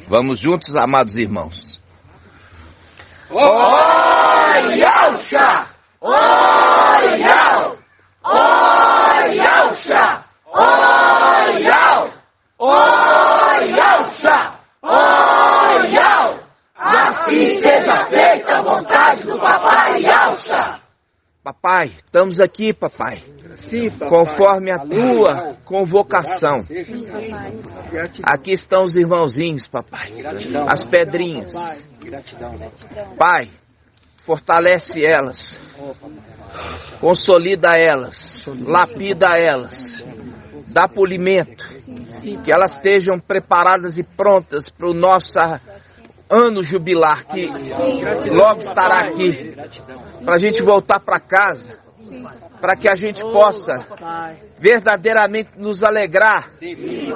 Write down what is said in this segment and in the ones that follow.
Vamos juntos, amados irmãos. Oi, Yalcha! Oi, Yal! Oi, Yalcha! Oi, Yal! Oi, Yalcha! Oi, Yal! Assim seja feita a vontade do Papai Yalcha! Papai, estamos aqui, papai. Sim, papai. Conforme a tua convocação. Aqui estão os irmãozinhos, papai. As pedrinhas. Pai, fortalece elas. Consolida elas. Lapida elas. Dá polimento. Que elas estejam preparadas e prontas para o nosso ano jubilar, que logo estará aqui. Para a gente voltar para casa. Para que a gente possa verdadeiramente nos alegrar,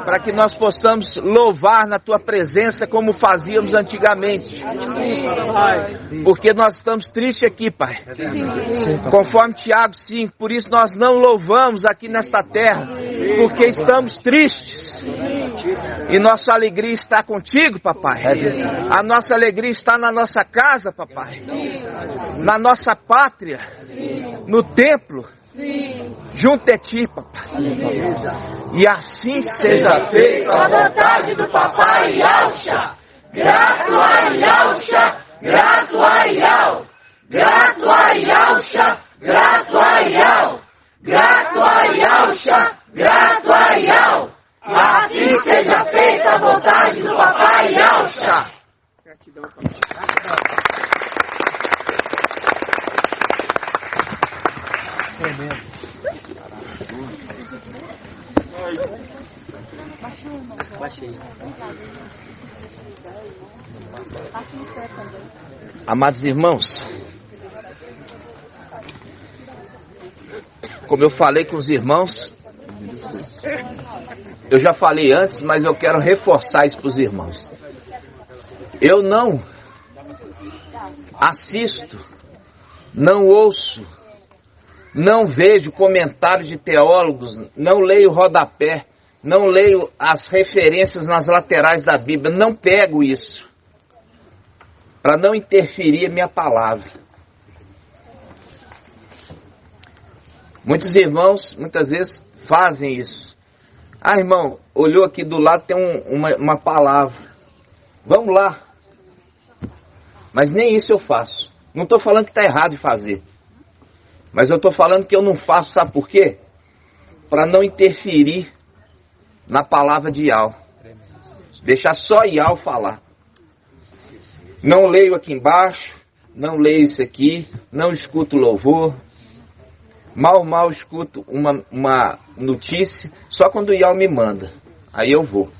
para que nós possamos louvar na Tua presença como fazíamos antigamente, porque nós estamos tristes aqui, Pai, conforme Tiago 5, por isso nós não louvamos aqui nesta terra, porque estamos tristes, e nossa alegria está contigo, Papai, a nossa alegria está na nossa casa, Papai, na nossa pátria, no templo, junto a Ti, Papai. E assim seja feita a vontade do Papai Yalcha. Grato a Yalcha, grato a Yal. Grato a Yalcha, grato a Yal. Grato a Yalcha, grato a Yal. Assim seja feita a vontade do Papai Yalcha. Gratidão, papai. Baixei. Amados irmãos, como eu falei com os irmãos, eu já falei antes, mas eu quero reforçar isso para os irmãos. Eu não assisto, não ouço, não vejo comentários de teólogos, não leio rodapé, não leio as referências nas laterais da Bíblia, não pego isso, para não interferir a minha palavra. Muitos irmãos, muitas vezes, fazem isso. Ah, irmão, olhou aqui do lado, tem uma palavra. Vamos lá. Mas nem isso eu faço. Não estou falando que está errado de fazer. Mas eu estou falando que eu não faço, sabe por quê? Para não interferir na palavra de Yal. Deixar só Yal falar. Não leio aqui embaixo, não leio isso aqui, não escuto louvor. Mal escuto uma notícia, só quando Yal me manda. Aí eu vou.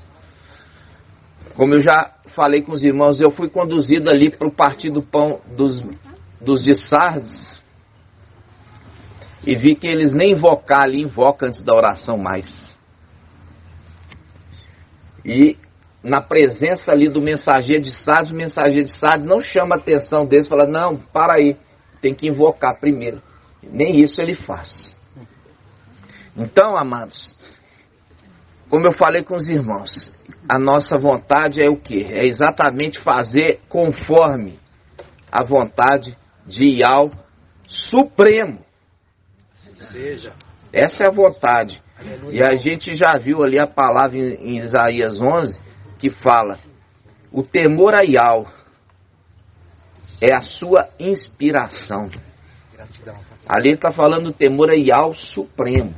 Como eu já falei com os irmãos, eu fui conduzido ali para o Partido Pão dos de Sardes. E vi que eles nem invocar ali, invocam antes da oração mais. E na presença ali do mensageiro de Sardes, o mensageiro de Sardes não chama a atenção deles, fala, não, para aí, tem que invocar primeiro. Nem isso ele faz. Então, amados, como eu falei com os irmãos, a nossa vontade é o quê? É exatamente fazer conforme a vontade de Yal Supremo. Essa é a vontade. E a gente já viu ali a palavra em Isaías 11, que fala, o temor a Yal é a sua inspiração. Ali ele está falando do temor a Yal Supremo.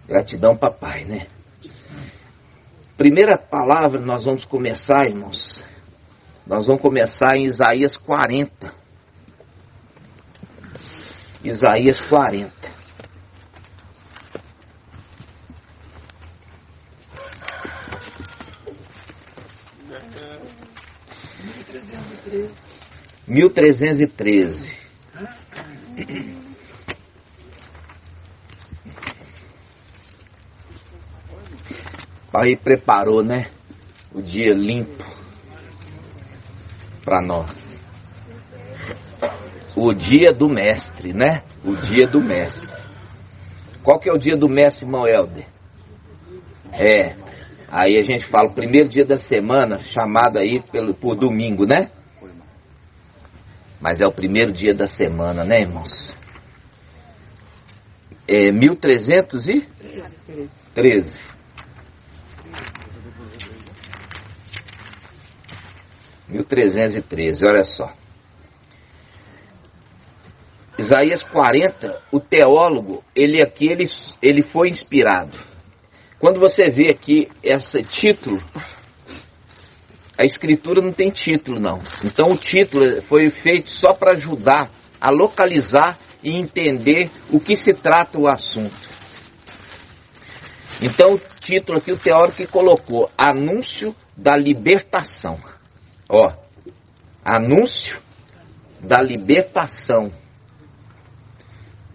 Gratidão, papai, né? Primeira palavra nós vamos começar, irmãos. Nós vamos começar em Isaías 40. Isaías 40. (1313) Pai preparou, né? O dia limpo para nós. O dia do mestre, né? O dia do mestre. Qual que é o dia do mestre, irmão Helder? Aí a gente fala o primeiro dia da semana, chamado aí por domingo, né? Mas é o primeiro dia da semana, né, irmãos? 1313. 1313, olha só. Isaías 40, o teólogo, ele foi inspirado. Quando você vê aqui esse título, a escritura não tem título não. Então o título foi feito só para ajudar a localizar e entender o que se trata o assunto. Então o título aqui, o teórico que colocou, Anúncio da Libertação. Ó, Anúncio da Libertação.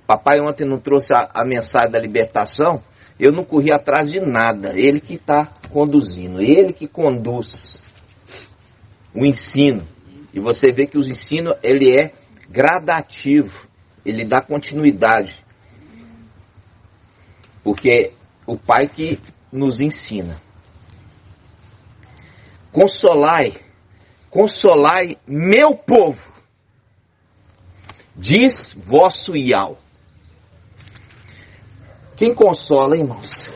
Papai ontem não trouxe a mensagem da libertação, eu não corri atrás de nada. Ele que está conduzindo, ele que conduz o ensino. E você vê que o ensino, ele é gradativo, ele dá continuidade. Porque é o Pai que nos ensina. Consolai meu povo, diz vosso Iau. Quem consola, irmãos?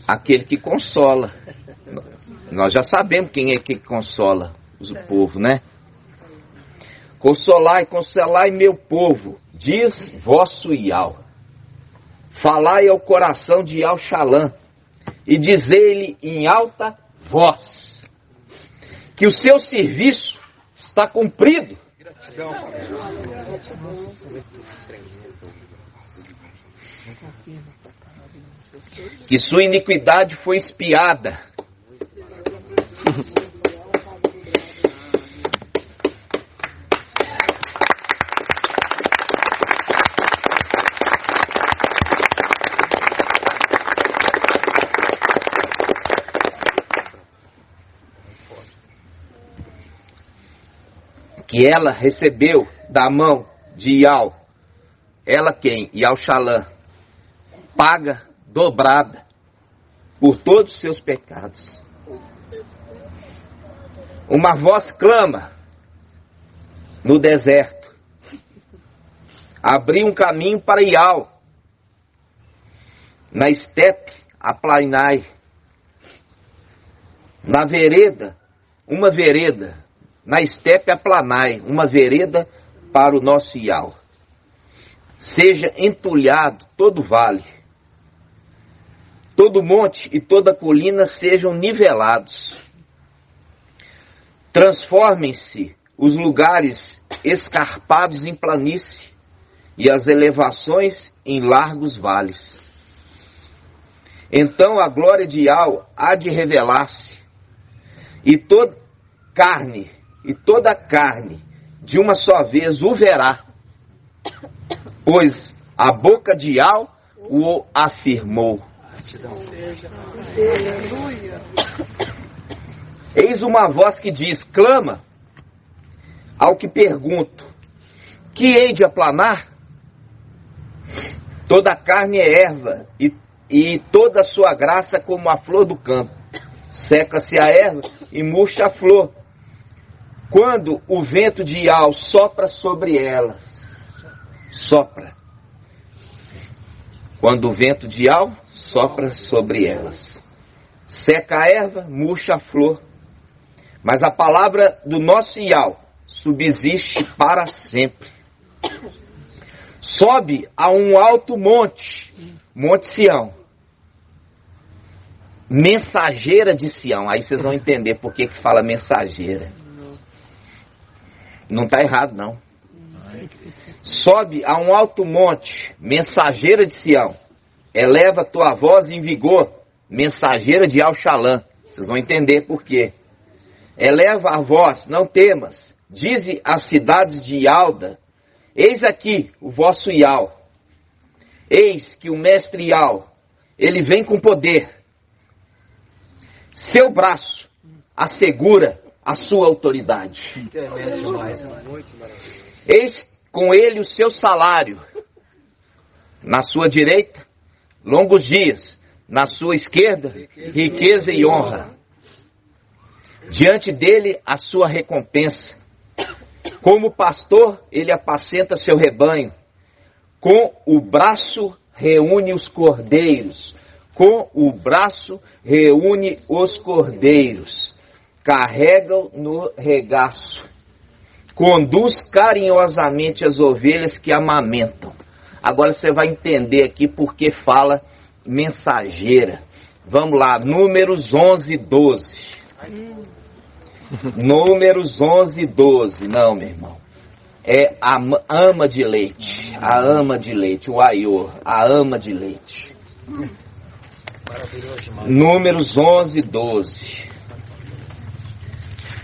Aquele que consola. Nós já sabemos quem é que consola o povo, né? Consolai meu povo, diz vosso Iau. Falai ao coração de Iau-Xalã, e dizei-lhe em alta voz, que o seu serviço está cumprido. Que sua iniquidade foi expiada. Que ela recebeu da mão de Iau. Ela quem? Iau-Xalã. Paga dobrada por todos os seus pecados. Uma voz clama no deserto. Abriu um caminho para Iau. Na estepe, aplanai. Na vereda, uma vereda. Na estepe, aplanai. Uma vereda para o nosso Iau. Seja entulhado todo vale. Todo monte e toda colina sejam nivelados. Transformem-se os lugares escarpados em planície e as elevações em largos vales. Então a glória de Iau há de revelar-se, e toda carne de uma só vez o verá, pois a boca de Iau o afirmou. Eis uma voz que diz, clama ao que pergunto, que hei de aplanar? Toda a carne é erva, e toda a sua graça como a flor do campo. Seca-se a erva e murcha a flor, quando o vento de Iau sopra sobre elas. Sopra. Quando o vento de Iau sopra sobre elas. Seca a erva, murcha a flor. Mas a palavra do nosso Iau subsiste para sempre. Sobe a um alto monte, Monte Sião. Mensageira de Sião. Aí vocês vão entender por que fala mensageira. Não está errado, não. Sobe a um alto monte, mensageira de Sião. Eleva tua voz em vigor, mensageira de Iau-Xalã. Vocês vão entender por quê. Eleva a voz, não temas. Dize às cidades de Ialda, eis aqui o vosso Iau. Eis que o mestre Iau, ele vem com poder. Seu braço assegura a sua autoridade. Eis com ele o seu salário. Na sua direita, longos dias. Na sua esquerda, riqueza e honra. Diante dele, a sua recompensa. Como pastor, ele apacenta seu rebanho. Com o braço, reúne os cordeiros. Com o braço, reúne os cordeiros. Carrega-o no regaço. Conduz carinhosamente as ovelhas que amamentam. Agora você vai entender aqui porque fala mensageira. Vamos lá, Números 11, 12. Números 11, 12. Não, meu irmão. É a ama de leite. A ama de leite. O aior. A ama de leite. Números 11, 12.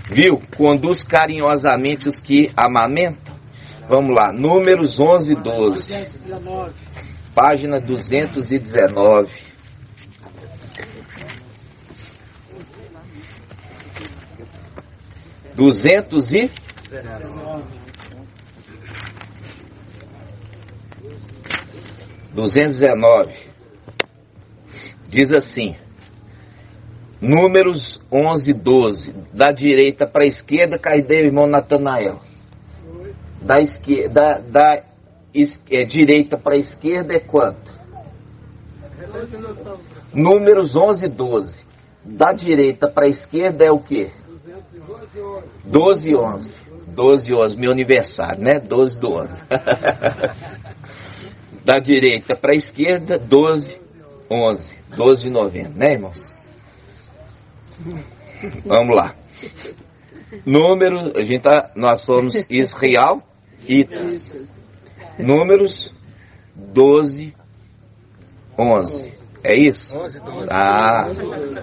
Viu? Conduz carinhosamente os que amamentam. Vamos lá. Números 11, 12. Página 219. Duzentos e 219. Diz assim. Números 11, 12. Da direita para a esquerda, cadê o irmão Natanael? Da esquerda, direita para a esquerda é quanto? Números 11, 12. Da direita para a esquerda é o quê? 12, 11. 12, 11, meu aniversário, né? 12 do 11. Da direita para a esquerda, 12, 11. 12 de novembro, né, irmãos? Vamos lá. Números, nós somos israelitas. Números 12, 11. É isso? 11, 12. Ah,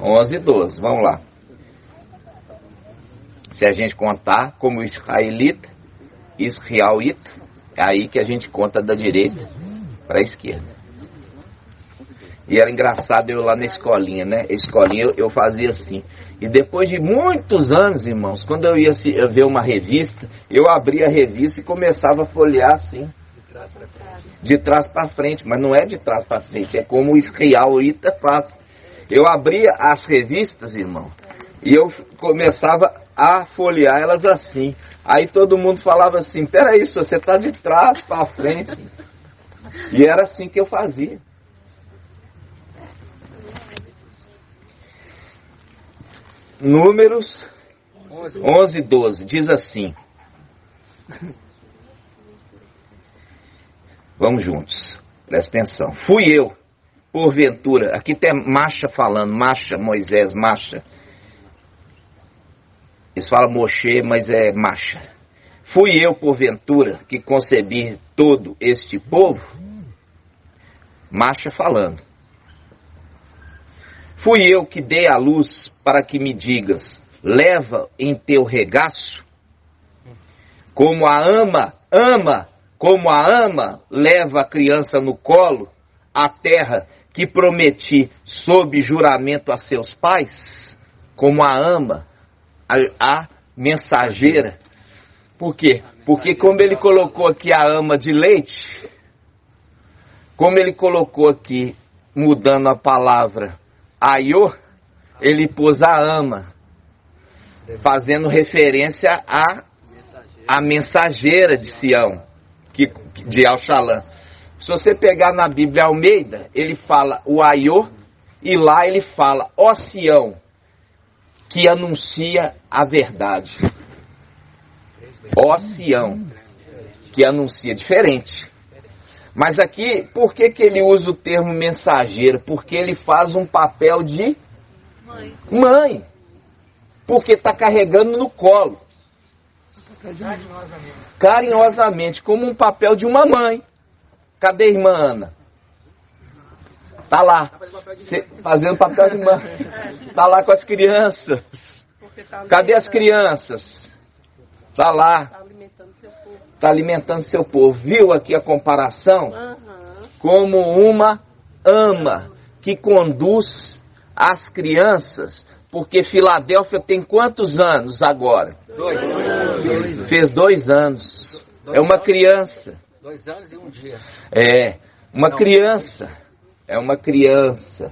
11, 12. Vamos lá. Se a gente contar como israelita, é aí que a gente conta da direita para a esquerda. E era engraçado eu lá na escolinha, né? Escolinha eu fazia assim. E depois de muitos anos, irmãos, quando eu ia ver uma revista, eu abria a revista e começava a folhear assim. De trás para frente. Mas não é de trás para frente, é como o israelita faz. Eu abria as revistas, irmão, e eu começava a folhear elas assim. Aí todo mundo falava assim, peraí, você está de trás para frente. E era assim que eu fazia. Números 11, 12, diz assim. Vamos juntos, presta atenção. Fui eu, porventura, aqui tem Macha falando, Macha, Moisés, Macha. Eles falam Moshe, mas é Macha. Fui eu, porventura, que concebi todo este povo? Macha falando. Fui eu que dei a luz para que me digas, leva em teu regaço, como a ama, leva a criança no colo, a terra que prometi sob juramento a seus pais, como a ama, a mensageira. Por quê? Porque como ele colocou aqui a ama de leite, como ele colocou aqui, mudando a palavra Aiô, ele pôs a ama, fazendo referência à mensageira de Sião, de Al-Shalom. Se você pegar na Bíblia Almeida, ele fala o Aiô, e lá ele fala, ó Sião, que anuncia a verdade. Ó Sião, que anuncia, diferente. Mas aqui, por que ele usa o termo mensageiro? Porque ele faz um papel de mãe. Porque está carregando no colo. Carinhosamente, como um papel de uma mãe. Cadê a irmã Ana? Está lá, fazendo papel de mãe. Está lá com as crianças. Cadê as crianças? Está lá. Está alimentando seu povo. Viu aqui a comparação? Como uma ama que conduz as crianças. Porque Filadélfia tem quantos anos agora? 2 anos. Fez 2 anos. É uma criança. 2 anos e 1 dia. É uma criança. É uma criança.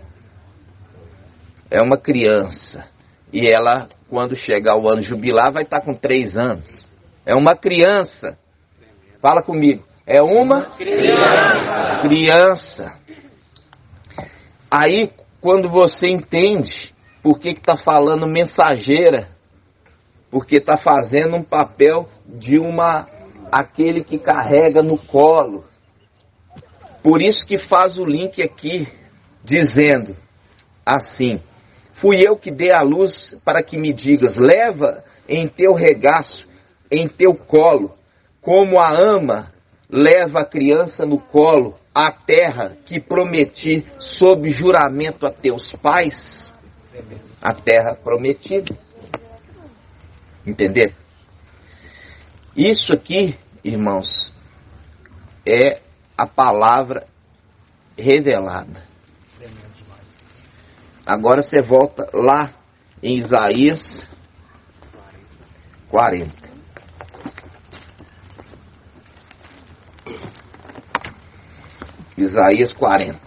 É uma criança. E ela, quando chegar o ano jubilar, vai estar com 3 anos. É uma criança. Fala comigo. É uma criança. Aí, quando você entende por que está falando mensageira, porque está fazendo um papel de aquele que carrega no colo. Por isso que faz o link aqui, dizendo assim: fui eu que dei a luz para que me digas, leva em teu regaço, em teu colo, como a ama leva a criança no colo, a terra que prometi sob juramento a teus pais, a terra prometida. Entender? Isso aqui, irmãos, é a palavra revelada. Agora você volta lá em Isaías 40. Isaías 40.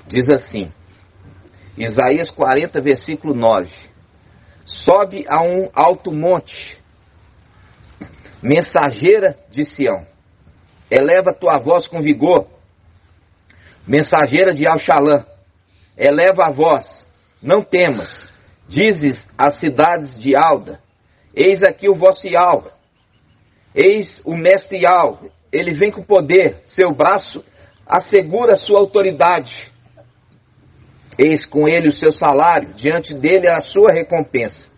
Diz assim, Isaías 40, versículo 9. Sobe a um alto monte, mensageira de Sião. Eleva tua voz com vigor, mensageira de Al-Shalã. Eleva a voz, não temas. Dizes às cidades de Alda, eis aqui o vosso Yahweh. Eis o mestre Yahweh, ele vem com poder, seu braço assegura sua autoridade. Eis com ele o seu salário, diante dele a sua recompensa.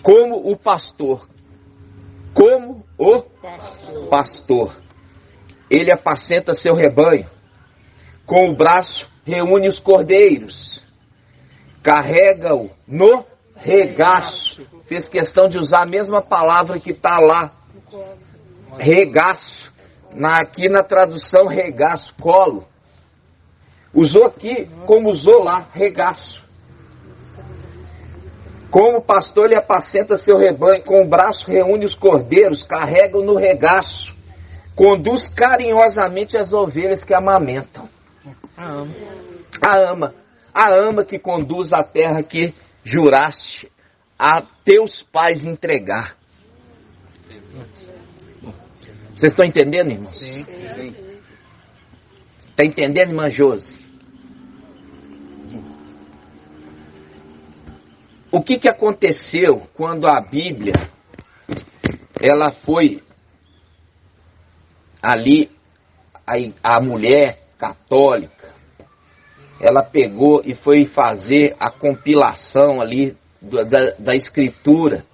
Como o pastor, ele apacenta seu rebanho, com o braço reúne os cordeiros, carrega-o no regaço. Fez questão de usar a mesma palavra que está lá, regaço. Aqui na tradução regaço, colo. Usou aqui como usou lá, regaço. Como o pastor ele apacenta seu rebanho, com o braço reúne os cordeiros, carrega-o no regaço. Conduz carinhosamente as ovelhas que amamentam. A ama que conduz a terra que juraste a teus pais entregar. Vocês estão entendendo, irmãos? Sim. Está entendendo, irmã Josi? O que aconteceu quando a Bíblia ela foi ali, a mulher católica, ela pegou e foi fazer a compilação ali da escritura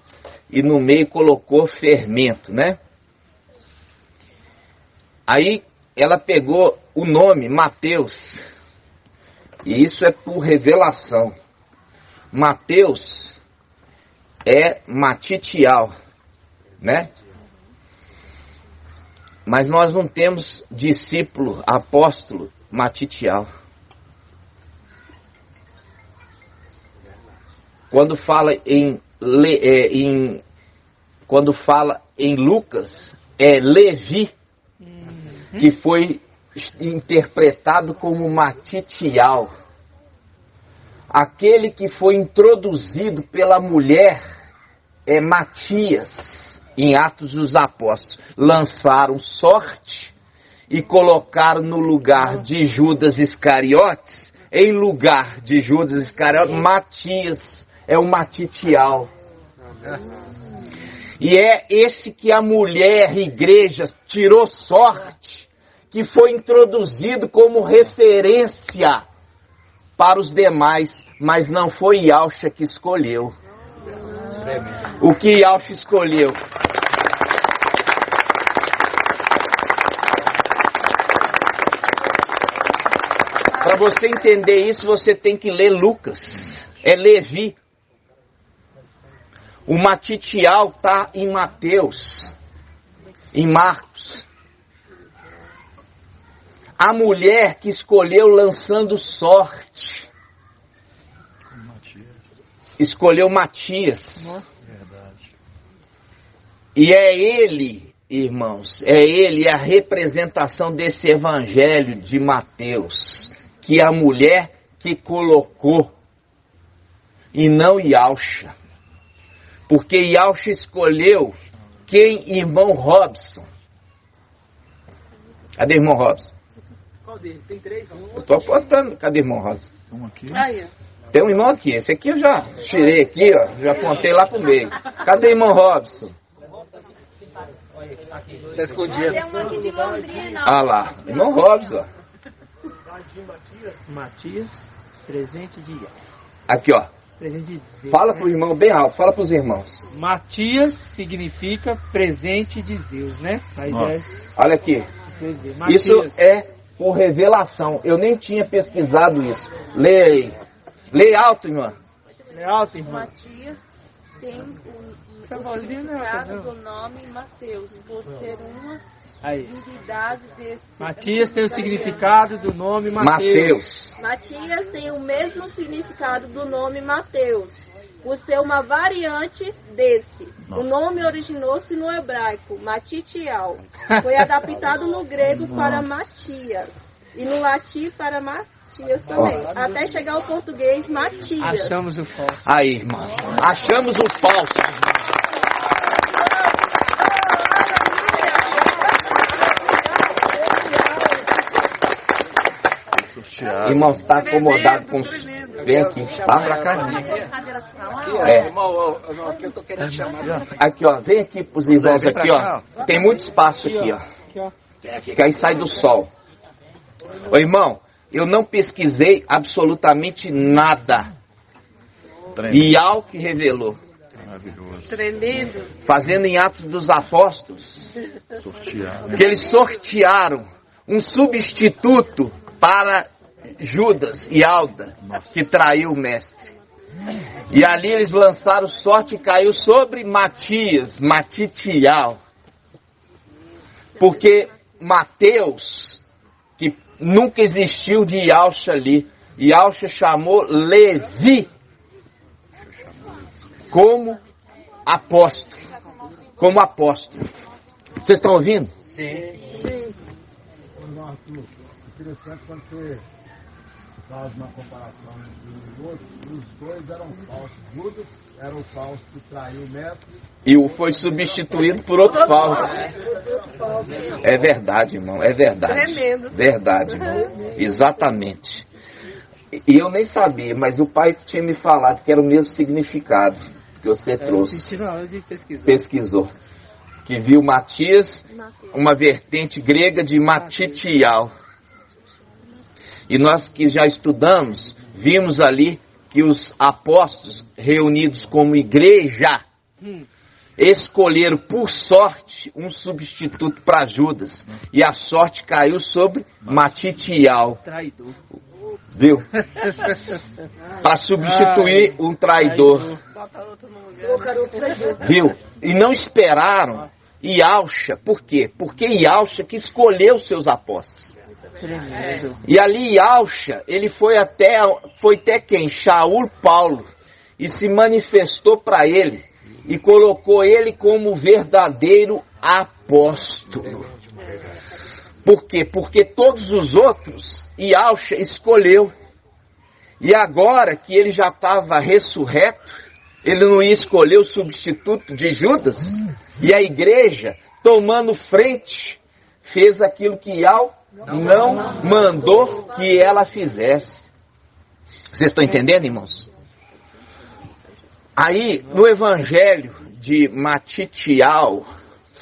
e no meio colocou fermento, né? Aí ela pegou o nome Mateus, e isso é por revelação. Mateus é Matitial, né? Mas nós não temos discípulo, apóstolo Matitial. Quando fala quando fala em Lucas, é Levi, que foi interpretado como Matitial. Aquele que foi introduzido pela mulher é Matias, em Atos dos Apóstolos. Lançaram sorte e colocaram no lugar de Judas Iscariotes, em lugar de Judas Iscariotes, Matias, é o Matitial. E é esse que a mulher, igreja, tirou sorte, que foi introduzido como referência para os demais, mas não foi Yahshua que escolheu. O que Yahshua escolheu? Para você entender isso, você tem que ler Lucas. É Levi. O Matitial está em Mateus, em Marcos. A mulher que escolheu lançando sorte. Escolheu Matias. E é ele irmãos, ele a representação desse evangelho de Mateus, que a mulher que colocou, e não Yalcha. Porque Yalcha escolheu quem? Irmão Robson. Cadê irmão Robson? Qual deles? Tem 3? Eu estou apontando. Cadê irmão Robson? Um aqui. Aí, Tem um irmão aqui. Esse aqui eu já tirei aqui, ó. Já apontei lá pro meio. Cadê irmão Robson? Tá escondido. tem uma aqui de Londrina. Ah lá. Irmão Robson. Matias, presente de Aqui, ó. presente de Deus. Fala pro irmão bem alto. Fala pros irmãos. Matias significa presente de Zeus, né? Aí já Nossa. Olha aqui. vocês veem. Isso Matias, é por revelação. Eu nem tinha pesquisado isso. Leia aí. Leia alto, irmã. é alto, irmão. Matias tem Essa o vozinha não é significado alta, do nome Mateus, por ser uma Aí. divindade desse. Matias tem o significado do nome Mateus. Mateus. Matias tem o mesmo significado do nome Mateus, por ser uma variante desse. O nome originou-se no hebraico, Matitial. Foi adaptado no grego para Matias e no latim para Matias também, até chegar ao português Matias. Achamos o falso. Aí, irmão. Achamos o falso. Sorteado. Irmão, você está acomodado com... Vem aqui. Tá pra cá. É. Aqui eu tô querendo chamar. Aqui, ó. Vem aqui pros irmãos aqui, ó. Tem muito espaço aqui, ó. Aqui, ó. Que aí sai do sol. Ô, irmão, eu não pesquisei absolutamente nada. E algo que revelou. Maravilhoso. Tremendo. Fazendo em Atos dos Apóstolos, Sorteado. que eles sortearam um substituto para Judas e Alda, que traiu o mestre. E ali eles lançaram sorte e caiu sobre Matias, Matitial. Porque Mateus, que nunca existiu de Yalcha ali, Yalcha chamou Levi como apóstolo. Como apóstolo. Vocês estão ouvindo? Interessante quando você faz uma comparação entre os outros, os dois eram falsos. Judas era o falso que traiu o mestre. E o foi substituído por outro falso. É verdade, irmão. É verdade. Tremendo. Verdade, irmão. Exatamente. E eu nem sabia, mas o pai tinha me falado que era o mesmo significado que você trouxe. Senti na hora de pesquisar. Pesquisou. Que viu Matias, uma vertente grega de Matitial. E nós que já estudamos, vimos ali que os apóstolos, reunidos como igreja, escolheram por sorte um substituto para Judas. E a sorte caiu sobre Matitial. Traidor. Viu? Para substituir um traidor. Viu? E não esperaram Yalcha. Por quê? Porque Yalcha que escolheu seus apóstolos. Tremendo. E ali Yalcha, ele foi até quem? Shaul Paulo. E se manifestou para ele. E colocou ele como verdadeiro apóstolo. Por quê? Porque todos os outros, Yalcha escolheu. E agora que ele já estava ressurreto, ele não ia escolher o substituto de Judas? E a igreja, tomando frente, fez aquilo que Yal não mandou que ela fizesse. Vocês estão entendendo, irmãos? Aí, no evangelho de Matitial,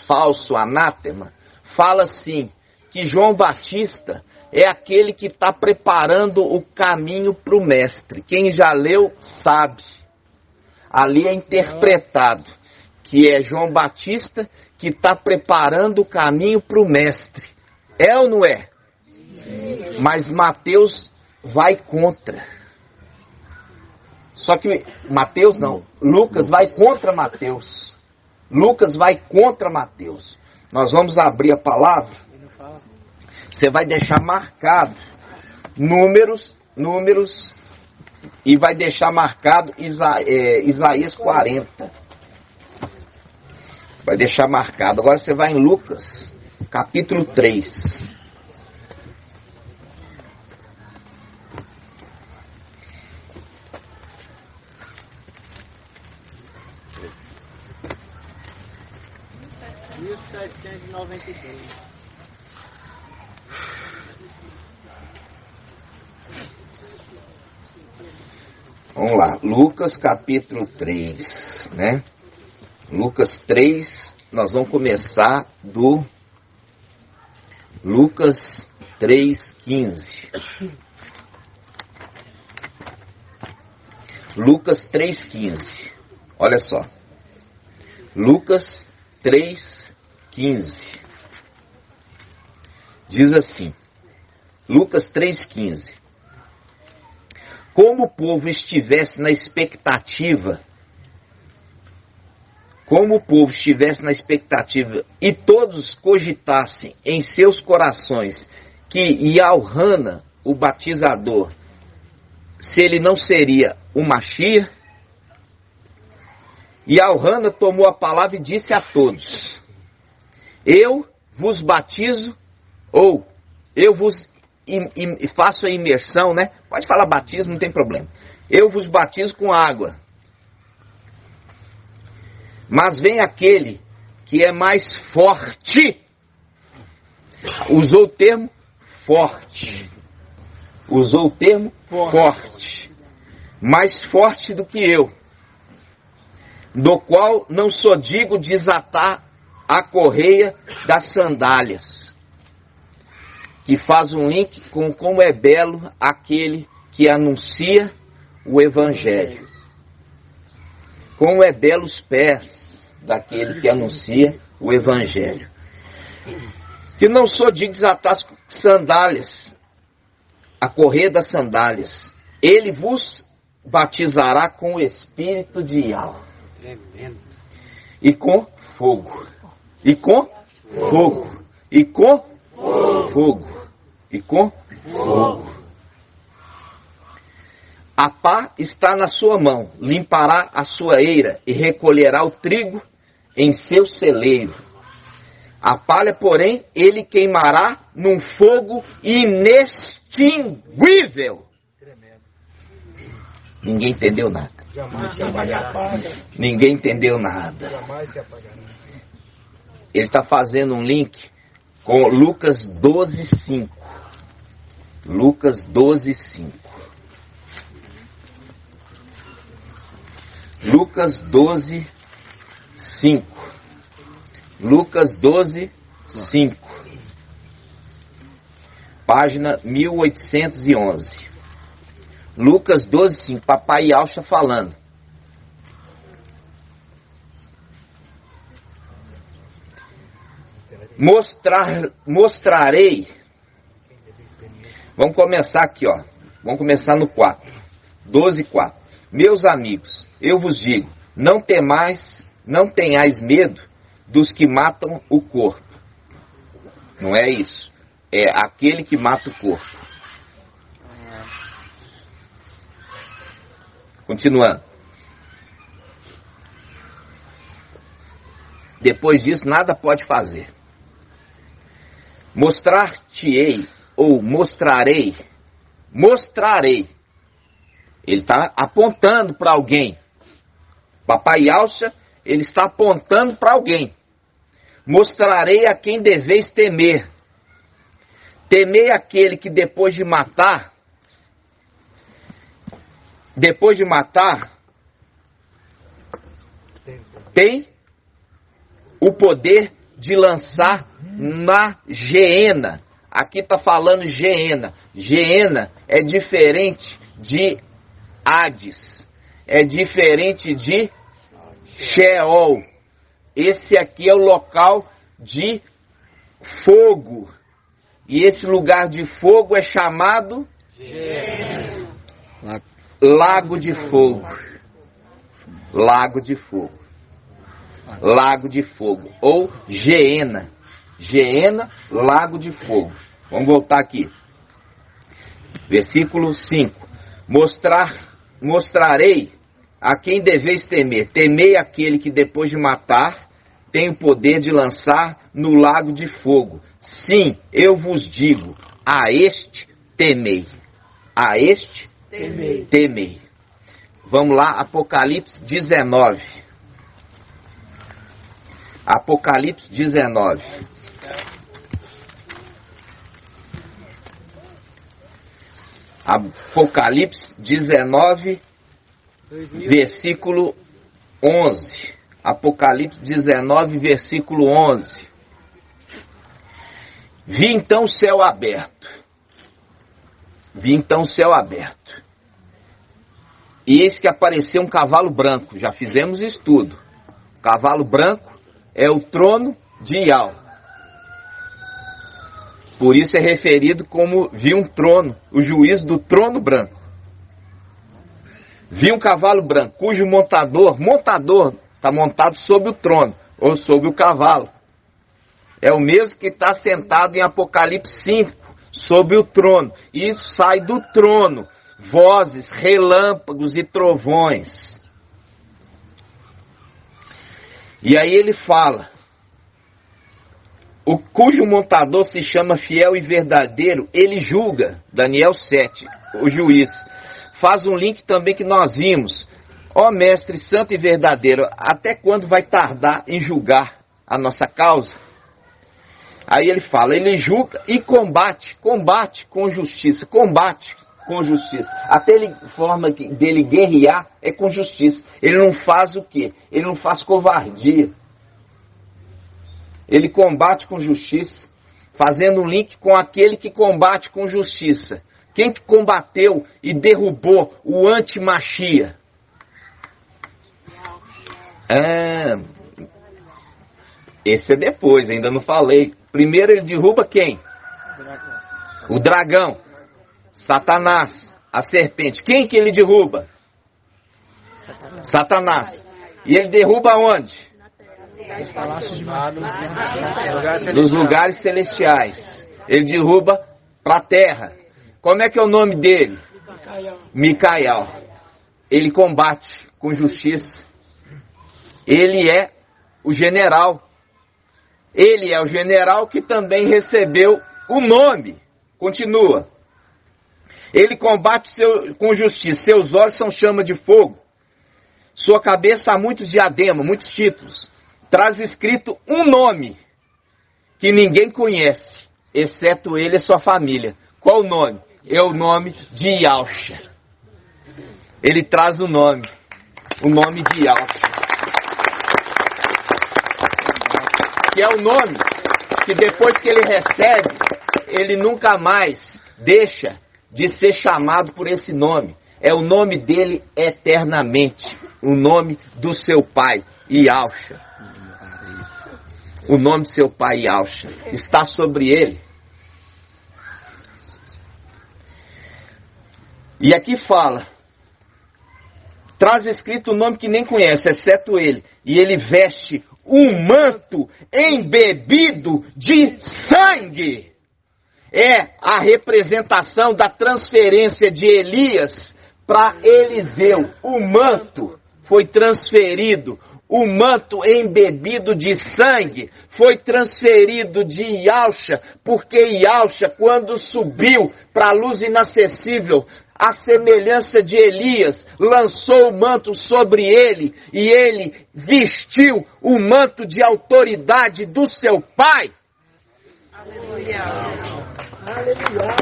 falso anátema, fala assim, que João Batista é aquele que está preparando o caminho para o mestre. Quem já leu sabe. Ali é interpretado que é João Batista que está preparando o caminho para o mestre. É ou não é? Mas Mateus vai contra. Só que Mateus não. Lucas vai contra Mateus. Lucas vai contra Mateus. Nós vamos abrir a palavra. Você vai deixar marcado números, e vai deixar marcado Isaías 40. Vai deixar marcado. Agora você vai em Lucas, capítulo 3. Vamos lá, Lucas capítulo 3, né? Lucas 3, nós vamos começar do Lucas 3,15. Lucas 3,15. Olha só. Lucas 3,15. Diz assim. Lucas 3,15. Como o povo estivesse na expectativa, e todos cogitassem em seus corações que Iauhana, o batizador, se ele não seria o Mashiach, Iauhana tomou a palavra e disse a todos: eu vos batizo, ou eu vos faço a imersão, né? Pode falar batismo, não tem problema. Eu vos batizo com água. Mas vem aquele que é mais forte. Usou o termo forte. Usou o termo forte. Mais forte do que eu. Do qual não sou digo desatar a correia das sandálias. Que faz um link com como é belo aquele que anuncia o Evangelho. Como é belo os pés daquele que anuncia o Evangelho. Que não sou de desatar as sandálias, a correia das sandálias. Ele vos batizará com o Espírito de Yahweh. E com fogo. E com fogo. E com fogo. E com fogo. A pá está na sua mão, limpará a sua eira e recolherá o trigo em seu celeiro. A palha, porém, ele queimará num fogo inextinguível. Ninguém entendeu nada. Ninguém entendeu nada. Ele está fazendo um link com Lucas 12:5. Lucas 12:5. Lucas 12:5. Lucas 12:5. Página 1811. Lucas 12:5. Papai Yaucha falando. Mostrarei. Vamos começar aqui, ó. Vamos começar no 4. 12:4. Meus amigos, eu vos digo, não tenhais medo dos que matam o corpo. Não é isso. É aquele que mata o corpo. Continuando. Depois disso, nada pode fazer. Mostrar-te-ei, ou mostrarei. Ele está apontando para alguém. Papai Yaucha, ele está apontando para alguém. Mostrarei a quem deveis temer. Temei aquele que depois de matar, tem o poder de lançar na geena. Aqui está falando geena. Geena é diferente de Hades. É diferente de Sheol. Esse aqui é o local de fogo. E esse lugar de fogo é chamado Lago de Fogo. Lago de Fogo. Lago de Fogo. Ou Geena. Geena, Lago de Fogo. Vamos voltar aqui. Versículo 5. Mostrarei a quem deveis temer. Temei aquele que depois de matar, tem o poder de lançar no lago de fogo. Sim, eu vos digo, a este temei. A este temei. Vamos lá, Apocalipse 19. Apocalipse 19. Apocalipse 19, versículo 11. Apocalipse 19, versículo 11. Vi então o céu aberto. Vi então o céu aberto. E eis que apareceu um cavalo branco. Já fizemos estudo. O cavalo branco é o trono de Yahweh. Por isso é referido como vi um trono, o juízo do trono branco. Vi um cavalo branco, cujo montador está montado sobre o trono, ou sobre o cavalo. É o mesmo que está sentado em Apocalipse 5, sobre o trono. E sai do trono vozes, relâmpagos e trovões. E aí ele fala, cujo montador se chama fiel e verdadeiro, ele julga, Daniel 7, o juiz. Faz um link também que nós vimos. Ó mestre santo e verdadeiro, até quando vai tardar em julgar a nossa causa? Aí ele fala, ele julga e combate com justiça, Até a forma dele guerrear é com justiça. Ele não faz o quê? Ele não faz covardia. Ele combate com justiça, fazendo um link com aquele que combate com justiça. Quem que combateu e derrubou o anti-Machia? Esse é depois, ainda não falei. Primeiro ele derruba quem? O dragão. Satanás. A serpente. Quem que ele derruba? Satanás. E ele derruba onde? Nos lugares celestiais. Ele derruba para a terra. Como é que é o nome dele? Micael. Ele combate com justiça. Ele é o general. Ele é o general que também recebeu o nome. Continua. Ele combate com justiça. Seus olhos são chama de fogo. Sua cabeça há muitos diademas, muitos títulos. Traz escrito um nome que ninguém conhece, exceto ele e sua família. Qual o nome? É o nome de Yahshua. Ele traz o nome de Yahshua. Que é o nome que depois que ele recebe, ele nunca mais deixa de ser chamado por esse nome. É o nome dele eternamente. O nome do seu pai, Yahshua. O nome do seu pai, Yahshua, está sobre ele. E aqui fala, traz escrito o nome que nem conhece, exceto ele. E ele veste um manto embebido de sangue. É a representação da transferência de Elias para Eliseu. O manto foi transferido. O manto embebido de sangue foi transferido de Yahshua, porque Yahshua, quando subiu para a luz inacessível, a semelhança de Elias, lançou o manto sobre ele, e ele vestiu o manto de autoridade do seu pai. Aleluia! Aleluia!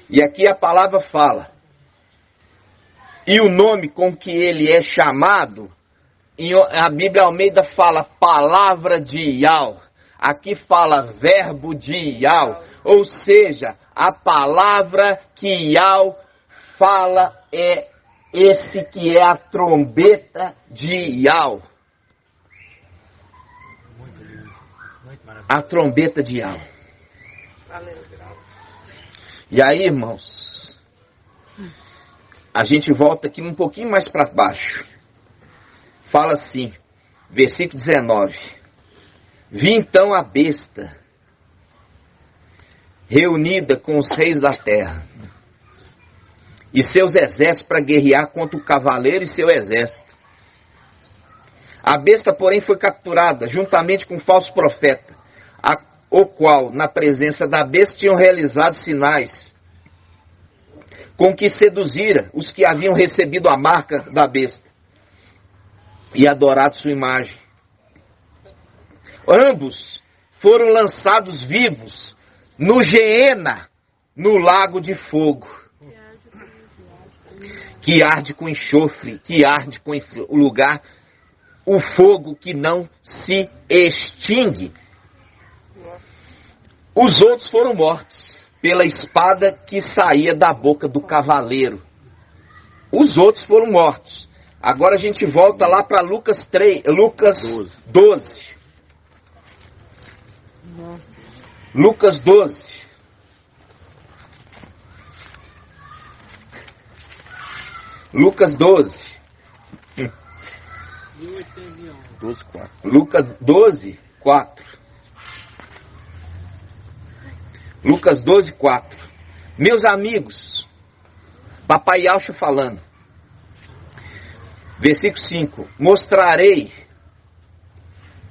E aqui a palavra fala, e o nome com que ele é chamado, a Bíblia Almeida fala palavra de Yahweh, aqui fala verbo de Yahweh, ou seja, a palavra que Yahweh fala é esse que é a trombeta de Yahweh. A trombeta de Yahweh. E aí, irmãos, a gente volta aqui um pouquinho mais para baixo. Fala assim, versículo 19. Vi então a besta reunida com os reis da terra e seus exércitos para guerrear contra o cavaleiro e seu exército. A besta, porém, foi capturada, juntamente com o falso profeta, o qual, na presença da besta, tinham realizado sinais, com que seduzira os que haviam recebido a marca da besta e adorado sua imagem. Ambos foram lançados vivos no Geena, no lago de fogo, que arde com enxofre, que arde com o lugar, o fogo que não se extingue. Os outros foram mortos pela espada que saía da boca do cavaleiro. Os outros foram mortos. Agora a gente volta lá para Lucas 12. Lucas 12. Lucas 12. 12:4. Lucas 12, 4. Lucas 12, 4. Meus amigos, Papai Yaucha falando. Versículo 5. Mostrarei.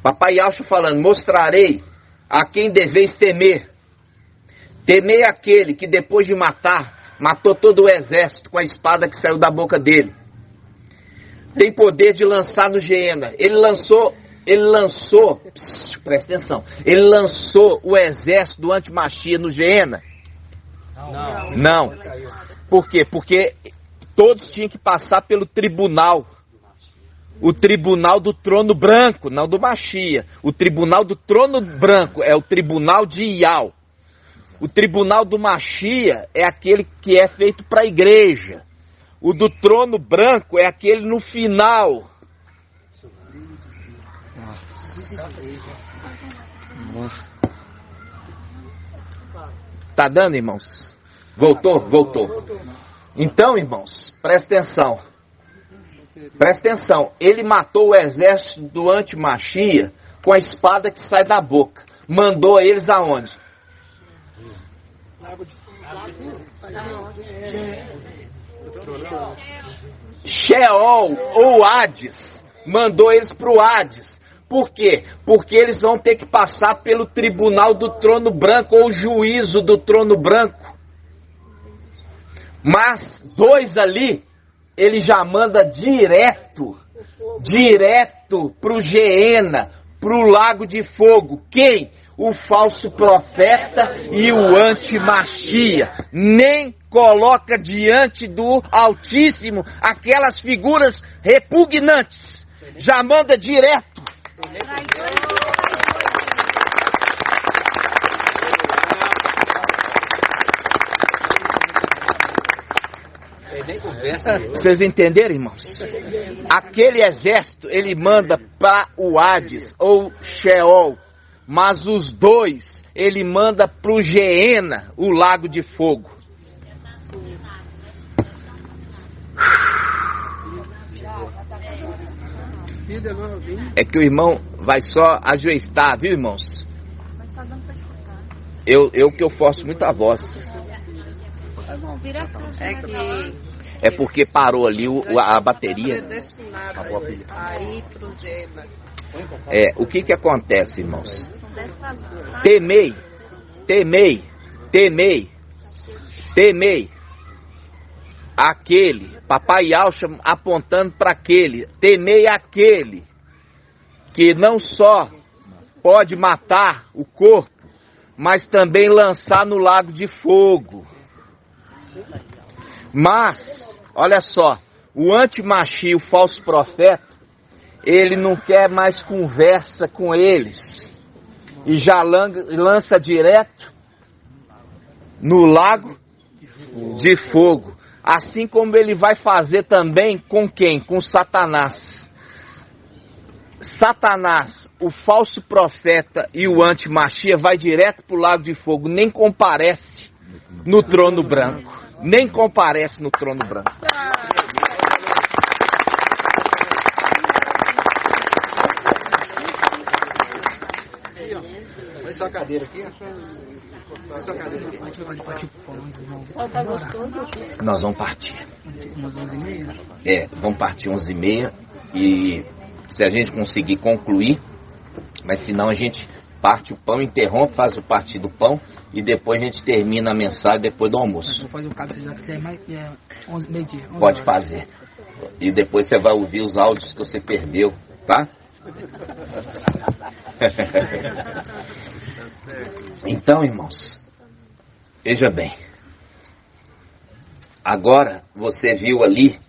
Papai Yaucha falando. Mostrarei a quem deveis temer. Temei aquele que depois de matou todo o exército com a espada que saiu da boca dele. Tem poder de lançar no Geena. Ele lançou, presta atenção, ele lançou o exército do Antimachia no Geena? Não. Por quê? Porque todos tinham que passar pelo tribunal. O tribunal do trono branco, não do Machia. O tribunal do trono branco é o tribunal de Iau. O tribunal do Machia é aquele que é feito para a igreja. O do trono branco é aquele no final. Tá dando, irmãos? Voltou. Então, irmãos, presta atenção. Presta atenção. Ele matou o exército do Antimachia com a espada que sai da boca. Mandou eles aonde? Sheol ou Hades. Mandou eles para o Hades. Por quê? Porque eles vão ter que passar pelo tribunal do trono branco ou juízo do trono branco. Mas dois ali, ele já manda direto para o Geena, para o lago de fogo. Quem? O falso profeta e o antimachia. Nem coloca diante do Altíssimo aquelas figuras repugnantes. Já manda direto. Vocês entenderam, irmãos? Aquele exército, ele manda para o Hades ou Sheol. Mas os dois, ele manda para o Geena, o lago de fogo. É que o irmão vai só ajoelhar, viu, irmãos? Eu forço muito a voz. É porque parou ali a bateria. O que acontece, irmãos? Temei aquele, Papai Yaucha apontando para aquele, temei aquele que não só pode matar o corpo, mas também lançar no lago de fogo. Mas, olha só, o antimachia, o falso profeta, ele não quer mais conversa com eles. E já lança direto no lago de fogo. Assim como ele vai fazer também com quem? Com Satanás. Satanás, o falso profeta e o antimachia vai direto para o lago de fogo. Nem comparece no trono branco. Nem comparece no trono branco. sua cadeira aqui. Põe sua cadeira aqui. Só tá gostoso. Nós vamos partir. Vamos partir 11h30 e se a gente conseguir concluir, mas se não a gente parte o pão, interrompe, faz o partir do pão e depois a gente termina a mensagem depois do almoço. Vou fazer o cabo, se quiser, mais 11 meio-dia. Pode fazer. E depois você vai ouvir os áudios que você perdeu, tá? Então, irmãos, veja bem. Agora você viu ali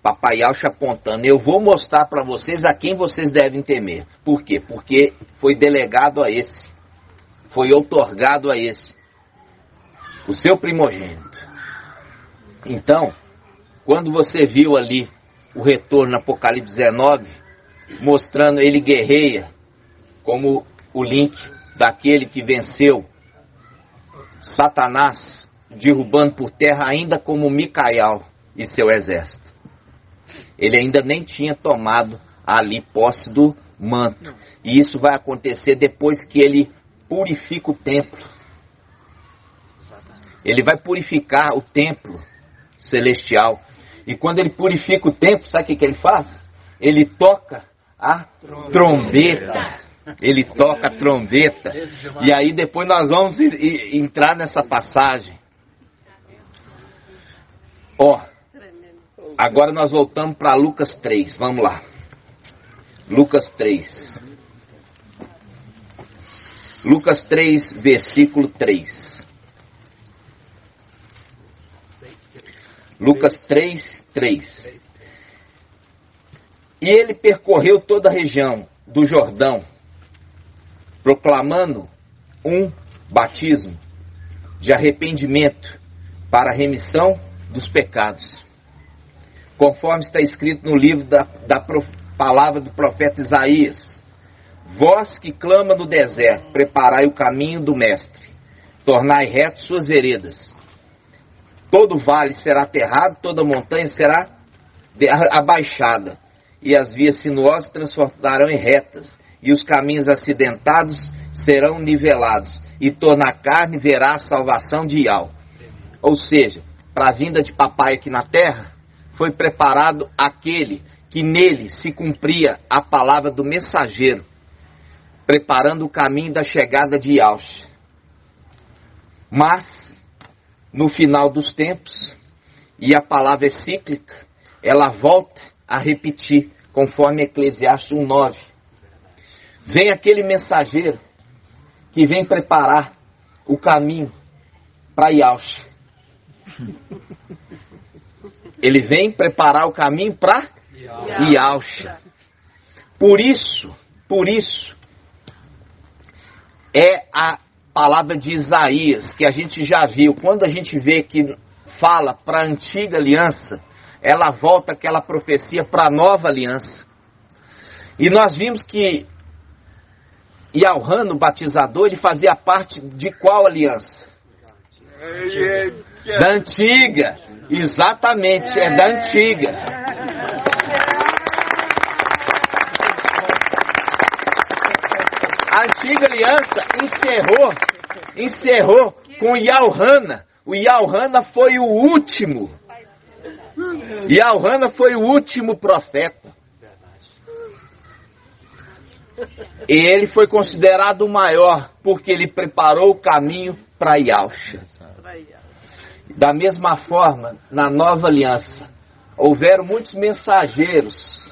Papai Yaucha apontando. Eu vou mostrar para vocês a quem vocês devem temer. Por quê? Porque foi delegado a esse. Foi outorgado a esse. O seu primogênito. Então, quando você viu ali o retorno no Apocalipse 19, mostrando ele guerreia, como o link daquele que venceu Satanás, derrubando por terra ainda como Micael e seu exército. Ele ainda nem tinha tomado ali posse do manto. E isso vai acontecer depois que ele purifica o templo. Ele vai purificar o templo celestial. E quando ele purifica o templo, sabe o que ele faz? Ele toca a trombeta. Ele toca a trombeta. E aí depois nós vamos entrar nessa passagem. Agora nós voltamos para Lucas 3. Vamos lá. Lucas 3. Lucas 3, versículo 3. Lucas 3, 3. E ele percorreu toda a região do Jordão, proclamando um batismo de arrependimento para a remissão dos pecados, conforme está escrito no livro da palavra do profeta Isaías: vós que clama no deserto, preparai o caminho do mestre, tornai reto suas veredas. Todo vale será aterrado, toda montanha será abaixada, e as vias sinuosas transformarão em retas, e os caminhos acidentados serão nivelados, e toda a carne verá a salvação de Yahweh. Ou seja, para a vinda de papai aqui na terra, foi preparado aquele que nele se cumpria a palavra do mensageiro, preparando o caminho da chegada de Yahweh. Mas, no final dos tempos, e a palavra é cíclica, ela volta a repetir, conforme Eclesiastes 1:9. Vem aquele mensageiro que vem preparar o caminho para Yahweh. Ele vem preparar o caminho para Yahweh. Por isso, é a palavra de Isaías, que a gente já viu. Quando a gente vê que fala para a antiga aliança, ela volta aquela profecia para a nova aliança. E nós vimos que Yauhan, o batizador, ele fazia parte de qual aliança? Da antiga. Exatamente, é da antiga. A antiga aliança encerrou com Yauhan. O Yauhan foi o último. Yauhan foi o último profeta. E ele foi considerado o maior, porque ele preparou o caminho para Yahweh. Da mesma forma, na nova aliança, houveram muitos mensageiros,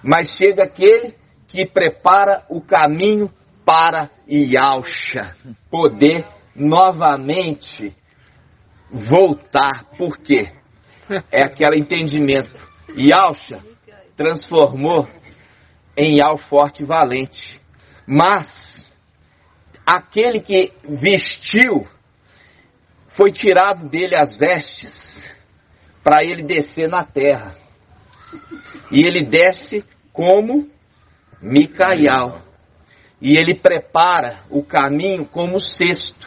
mas chega aquele que prepara o caminho para Yahweh poder novamente voltar. Por quê? É aquele entendimento. Yahweh transformou em Yahweh forte e valente. Mas aquele que vestiu, foi tirado dele as vestes para ele descer na terra. E ele desce como Micael. E ele prepara o caminho como sexto.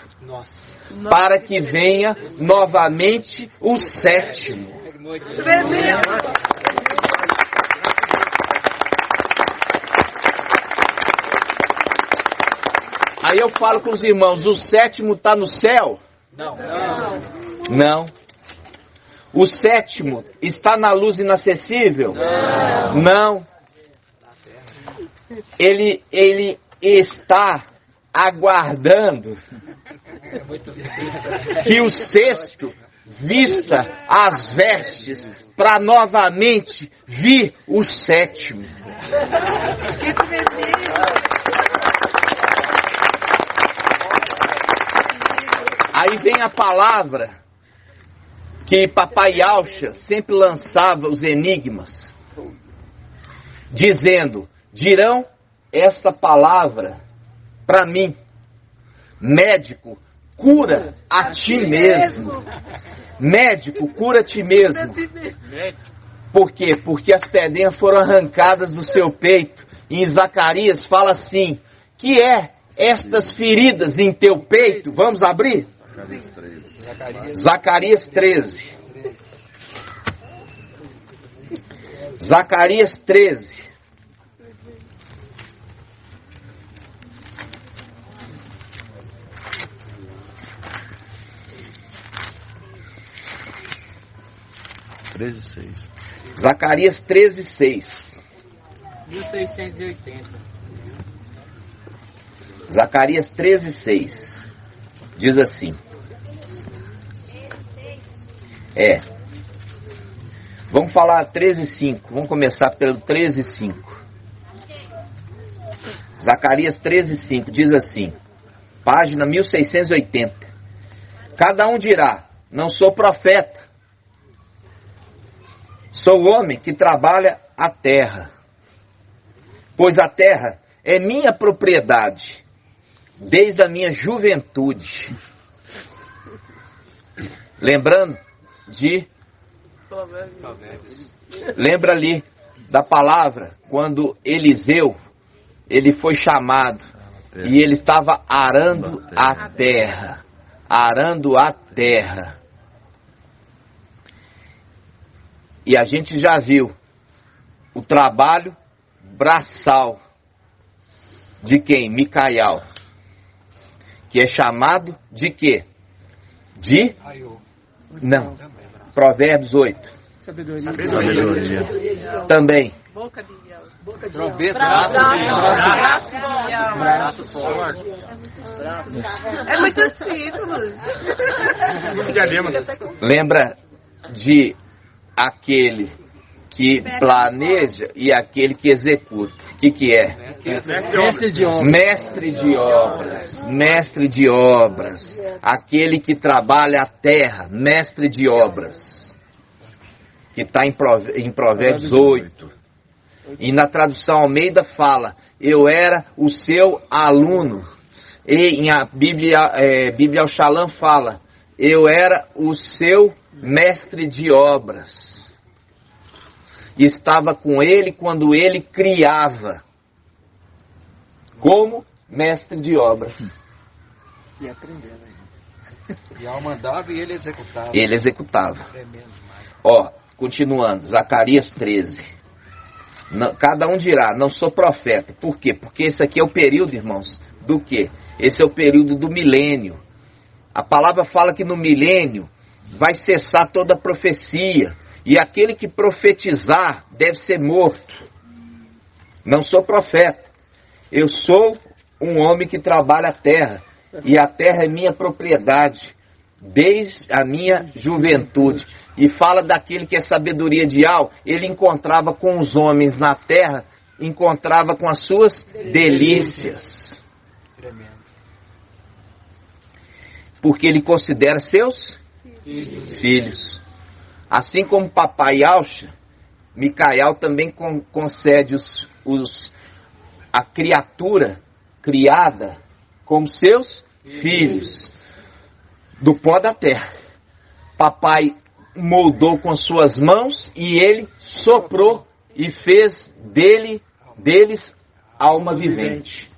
Para que venha novamente o sétimo. Aí eu falo com os irmãos, o sétimo está no céu? Não. O sétimo está na luz inacessível? Não. Ele está aguardando que o sexto vista as vestes para novamente vir o sétimo. Aí vem a palavra que Papai Alcha sempre lançava os enigmas, dizendo, dirão esta palavra para mim, médico, cura a ti mesmo. Médico, cura a ti mesmo. Por quê? Porque as pedrinhas foram arrancadas do seu peito. E em Zacarias fala assim, que é estas feridas em teu peito? Vamos abrir? Zacarias 13. Zacarias 13. Zacarias 13, 6. 1680. Zacarias 13, 6. Diz assim. Vamos falar 13, 5. Vamos começar pelo 13, 5. Zacarias 13, 5. Diz assim. Página 1680. Cada um dirá, não sou profeta. Sou homem que trabalha a terra, pois a terra é minha propriedade, desde a minha juventude. Lembrando lembra ali da palavra, quando Eliseu, ele foi chamado, e ele estava arando a terra, arando a terra. E a gente já viu o trabalho braçal de quem? Micael. Que é chamado de quê? Não. Provérbios 8. Sabedoria. Também. Boca de Deus. Braço forte. É muitos títulos. Lembra de aquele que planeja e aquele que executa. O que é? Mestre de obras. Mestre de obras. Mestre de obras. Aquele que trabalha a terra. Mestre de obras. Que está em Provérbios 8. E na tradução Almeida fala, eu era o seu aluno. E em a Bíblia Al-Shalom fala, eu era o seu mestre de obras. E estava com ele quando ele criava. Como mestre de obras. E aprendendo. E ao mandava e ele executava. Ele executava. Ó, continuando, Zacarias 13. Cada um dirá, não sou profeta. Por quê? Porque esse aqui é o período, irmãos, do quê? Esse é o período do milênio. A palavra fala que no milênio vai cessar toda a profecia. E aquele que profetizar deve ser morto. Não sou profeta. Eu sou um homem que trabalha a terra. E a terra é minha propriedade. Desde a minha juventude. E fala daquele que é sabedoria de Al. Ele encontrava com os homens na terra. Encontrava com as suas delícias. Porque ele considera seus filhos. Assim como Papai Alcha, Micael também concede a criatura criada como seus filhos do pó da terra. Papai moldou com suas mãos e ele soprou e fez deles alma vivente.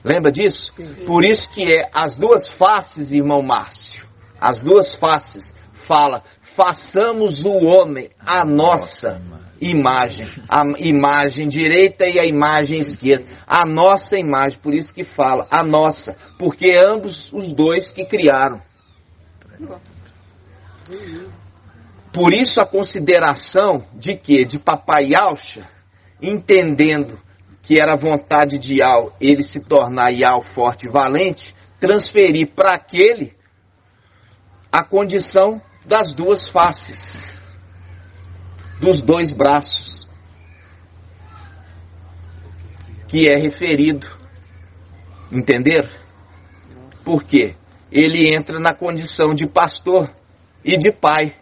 Lembra disso? Por isso que é as duas faces, irmão Márcio. As duas faces fala, façamos o homem a nossa imagem. A imagem direita e a imagem esquerda. A nossa imagem, por isso que fala, a nossa. Porque ambos os dois que criaram. Por isso a consideração de quê? De Papai Yahshua, entendendo que era a vontade de Yahweh ele se tornar Yahweh forte e valente, transferir para aquele a condição das duas faces, dos dois braços, que é referido. Entenderam? Por quê? Ele entra na condição de pastor e de pai.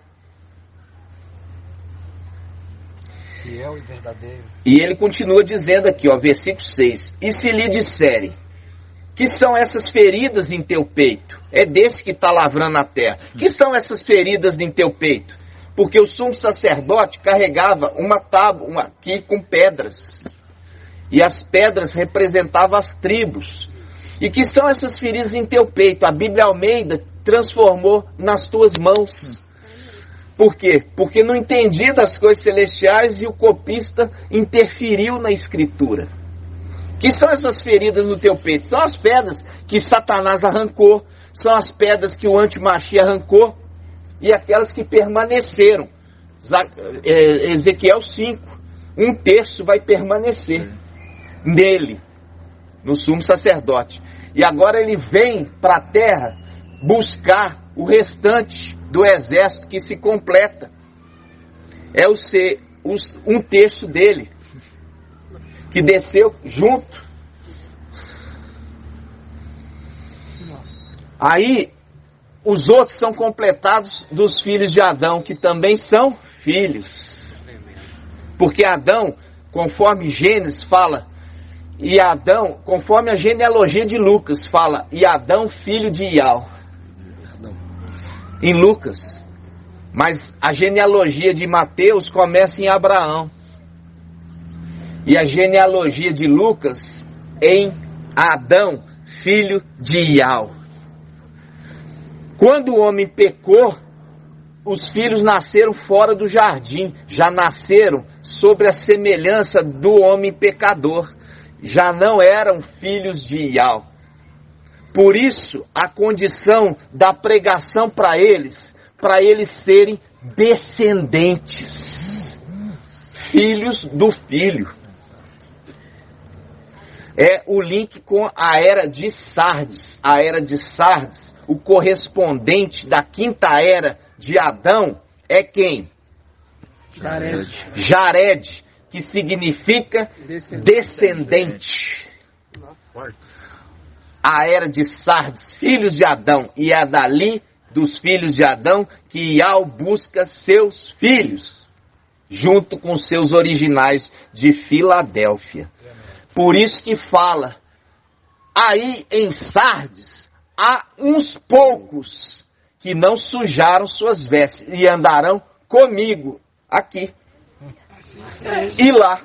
Fiel e verdadeiro. E ele continua dizendo aqui, ó, versículo 6. E se lhe disserem, que são essas feridas em teu peito? É desse que está lavrando a terra. Que são essas feridas em teu peito? Porque o sumo sacerdote carregava uma tábua aqui com pedras. E as pedras representavam as tribos. E que são essas feridas em teu peito? A Bíblia Almeida transformou nas tuas mãos. Por quê? Porque não entendia das coisas celestiais e o copista interferiu na escritura. Que são essas feridas no teu peito? São as pedras que Satanás arrancou, são as pedras que o antimachia arrancou e aquelas que permaneceram. Ezequiel 5, 1/3 vai permanecer nele, no sumo sacerdote. E agora ele vem para a terra buscar o restante do exército que se completa. É 1/3 dele, que desceu junto. Aí, os outros são completados dos filhos de Adão, que também são filhos. Porque Adão, conforme Gênesis fala, e Adão, conforme a genealogia de Lucas fala, e Adão, filho de Iau. Em Lucas. Mas a genealogia de Mateus começa em Abraão. E a genealogia de Lucas em Adão, filho de Iau. Quando o homem pecou, os filhos nasceram fora do jardim. Já nasceram sobre a semelhança do homem pecador. Já não eram filhos de Iau. Por isso, a condição da pregação para eles serem descendentes, filhos do Filho. É o link com a era de Sardes. A era de Sardes, o correspondente da quinta era de Adão, é quem? Jared, que significa descendente. A era de Sardes, filhos de Adão, e é dali dos filhos de Adão que Iau busca seus filhos, junto com seus originais de Filadélfia. Por isso que fala, aí em Sardes há uns poucos que não sujaram suas vestes e andarão comigo aqui e lá.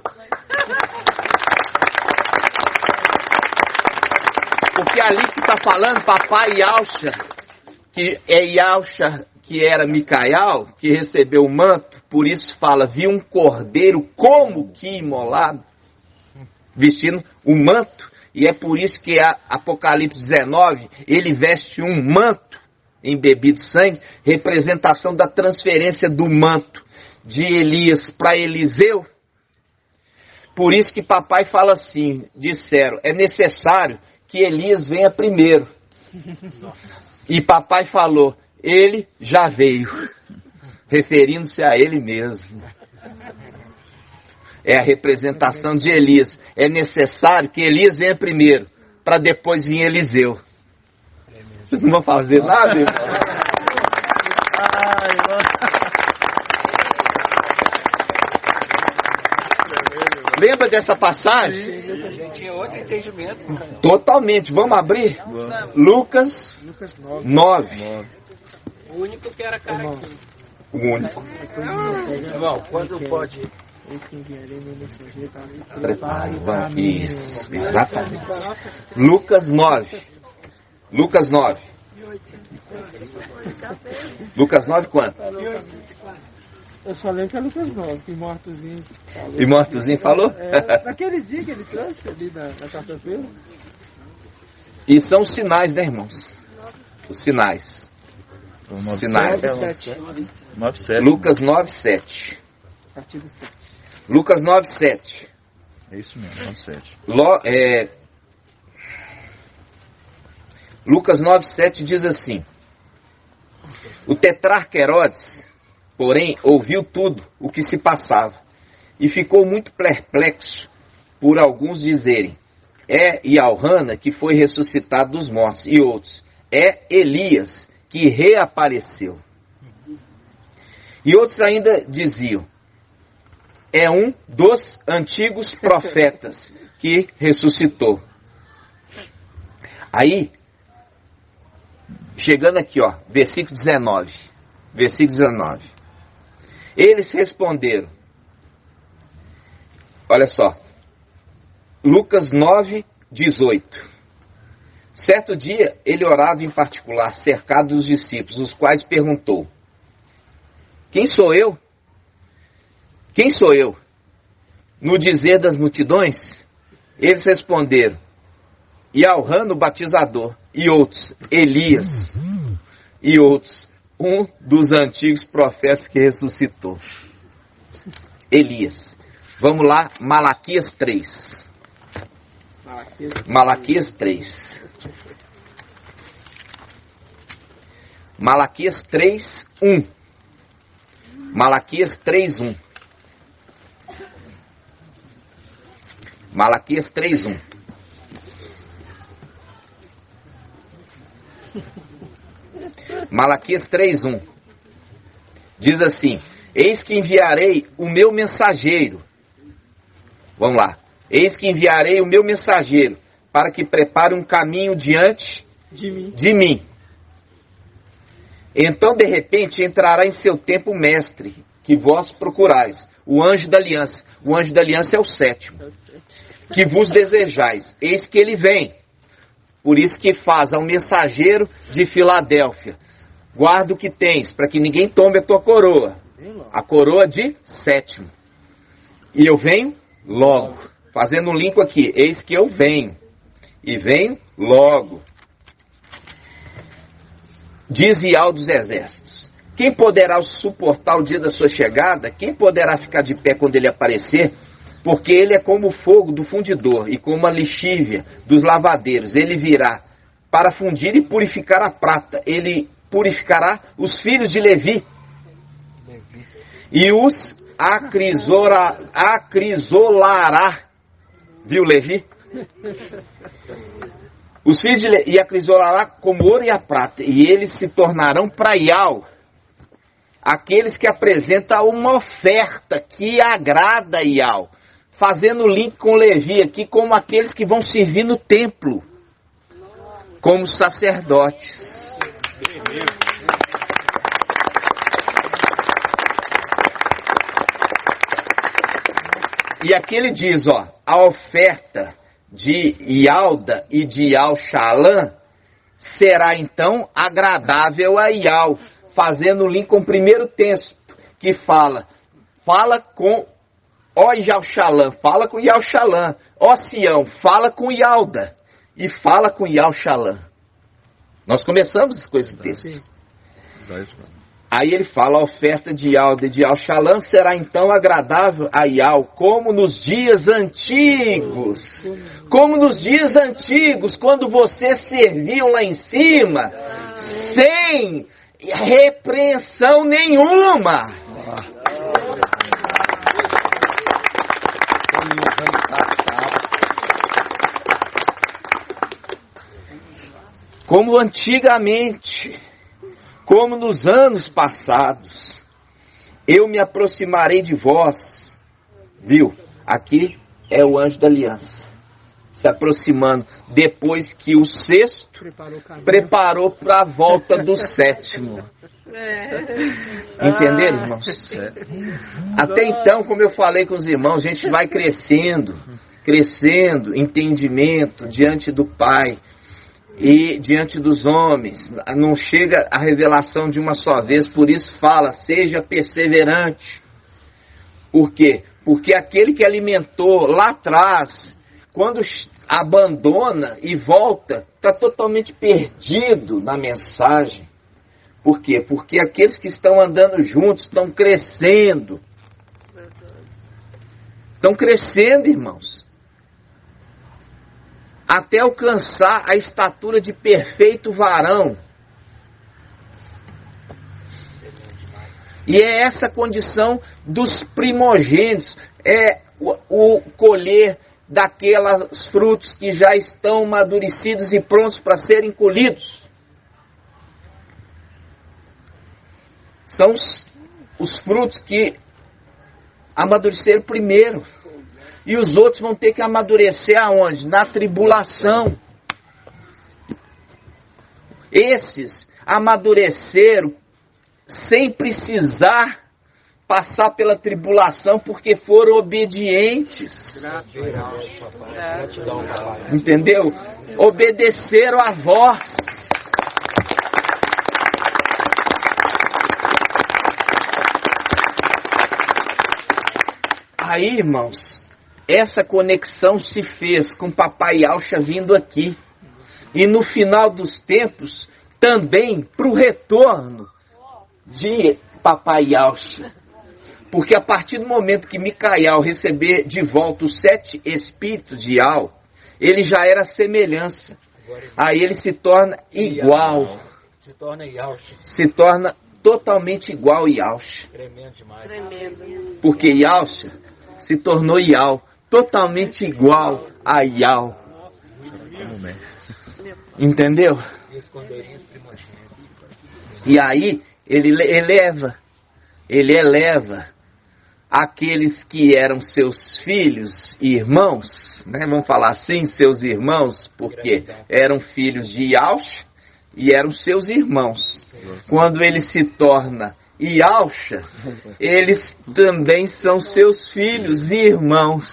Porque ali que está falando, Papai Yahshua, que é Yahshua, que era Micael, que recebeu o manto, por isso fala, vi um cordeiro como que imolado, vestindo o manto, e é por isso que Apocalipse 19, ele veste um manto embebido de sangue, representação da transferência do manto de Elias para Eliseu. Por isso que papai fala assim, disseram, é necessário que Elias venha primeiro. E papai falou, ele já veio, referindo-se a ele mesmo. É a representação de Elias. É necessário que Elias venha primeiro, para depois vir Eliseu. Vocês não vão fazer nada, irmão? Lembra dessa passagem? Tinha outro entendimento. Totalmente. Vamos abrir? Lucas 9. O único que era cara aqui. O único. Irmão, quando pode... Isso, exatamente. Lucas 9. Lucas 9. Lucas 9 quanto? Eu só lembro que é Lucas 9, que Mortozinho falou. E Mortozinho falou? Naquele dia que ele trouxe ali na quarta-feira. E são os sinais, né, irmãos? Os sinais. Os sinais. 9:7. Lucas 9:7. Artigo 7. Lucas 9:7. É isso mesmo, 9:7. Lucas 9:7 diz assim: o tetrarca Herodes, porém, ouviu tudo o que se passava e ficou muito perplexo por alguns dizerem: é Ioanna que foi ressuscitado dos mortos, e outros: é Elias que reapareceu. E outros ainda diziam: é um dos antigos profetas que ressuscitou. Aí, chegando aqui, ó, versículo 19. Versículo 19. Eles responderam. Olha só. Lucas 9:18. Certo dia, ele orava em particular, cercado dos discípulos, os quais perguntou: quem sou eu? Quem sou eu? No dizer das multidões, eles responderam: Ioanna o batizador, e outros, Elias, e outros, um dos antigos profetas que ressuscitou. Elias. Vamos lá, Malaquias 3. Malaquias 3. Malaquias 3:1. Malaquias 3:1. Malaquias 3:1. Malaquias 3:1. Diz assim: eis que enviarei o meu mensageiro. Vamos lá. Eis que enviarei o meu mensageiro para que prepare um caminho diante de mim. Então, de repente, entrará em seu tempo o mestre, que vós procurais, o anjo da aliança. O anjo da aliança é o 7º. Que vos desejais. Eis que ele vem. Por isso que faz ao mensageiro de Filadélfia: guarda o que tens, para que ninguém tome a tua coroa. A coroa de 7º. E eu venho logo. Fazendo um link aqui. Eis que eu venho. E venho logo. Diz Ial dos Exércitos: quem poderá suportar o dia da sua chegada? Quem poderá ficar de pé quando ele aparecer? Porque ele é como o fogo do fundidor e como a lixívia dos lavadeiros. Ele virá para fundir e purificar a prata. Ele purificará os filhos de Levi e os acrisolará. Viu, Levi? Os filhos de Levi, e acrisolará como ouro e a prata, e eles se tornarão praial, aqueles que apresentam uma oferta que agrada a Ial, fazendo link com Levi aqui, como aqueles que vão servir no templo, como sacerdotes. E aqui ele diz, ó, a oferta de Ialda e de Ial-Shalã será então agradável a Ial, fazendo link com o primeiro texto, que fala com ó Ial-Shalã, fala com Ial-Shalã, ó Sião, fala com Ialda, e fala com Ial-Shalã. Nós começamos com esse texto. Aí ele fala: a oferta de Ialda e de Ial-Shalã será então agradável a Ial, como nos dias antigos. Como nos dias antigos, quando vocês serviam lá em cima, sem repreensão nenhuma. Como antigamente, como nos anos passados, eu me aproximarei de vós. Viu? Aqui é o anjo da aliança se aproximando, depois que o 6º preparou para a volta do 7º. Entenderam, irmãos? Até então, como eu falei com os irmãos, a gente vai crescendo, entendimento diante do Pai. e diante dos homens. Não chega a revelação de uma só vez, por isso fala, seja perseverante. Por quê? Porque aquele que alimentou lá atrás, quando abandona e volta, está totalmente perdido na mensagem. Por quê? Porque aqueles que estão andando juntos estão crescendo. Estão crescendo, irmãos. Até alcançar a estatura de perfeito varão. E é essa condição dos primogênitos. É o colher daqueles frutos que já estão amadurecidos e prontos para serem colhidos. São os frutos que amadureceram primeiro. E os outros vão ter que amadurecer aonde? Na tribulação. Esses amadureceram sem precisar passar pela tribulação, porque foram obedientes. Entendeu? Obedeceram a voz. Aí, irmãos, essa conexão se fez com Papai Yahshua vindo aqui. E no final dos tempos, também para o retorno de Papai Yahshua. Porque a partir do momento que Micael receber de volta os 7 espíritos de Yahweh, ele já era semelhança. Aí ele se torna igual. Se torna totalmente igual a Yahshua. Tremendo demais. Tremendo. Porque Yahshua se tornou Yahweh, totalmente igual a Yahweh. Entendeu? E aí ele eleva aqueles que eram seus filhos e irmãos, né? Vamos falar assim, seus irmãos, porque eram filhos de Yahshua e eram seus irmãos. Quando ele se torna Yahshua, eles também são seus filhos e irmãos.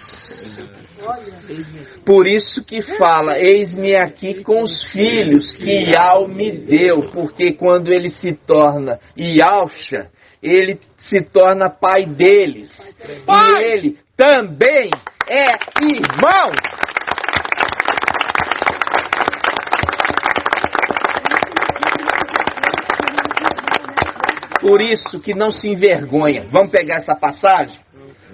Por isso que fala, eis-me aqui com os filhos que Yahweh me deu, porque quando ele se torna Yahshua, ele se torna pai deles. E ele também é irmão. Por isso que não se envergonha. Vamos pegar essa passagem?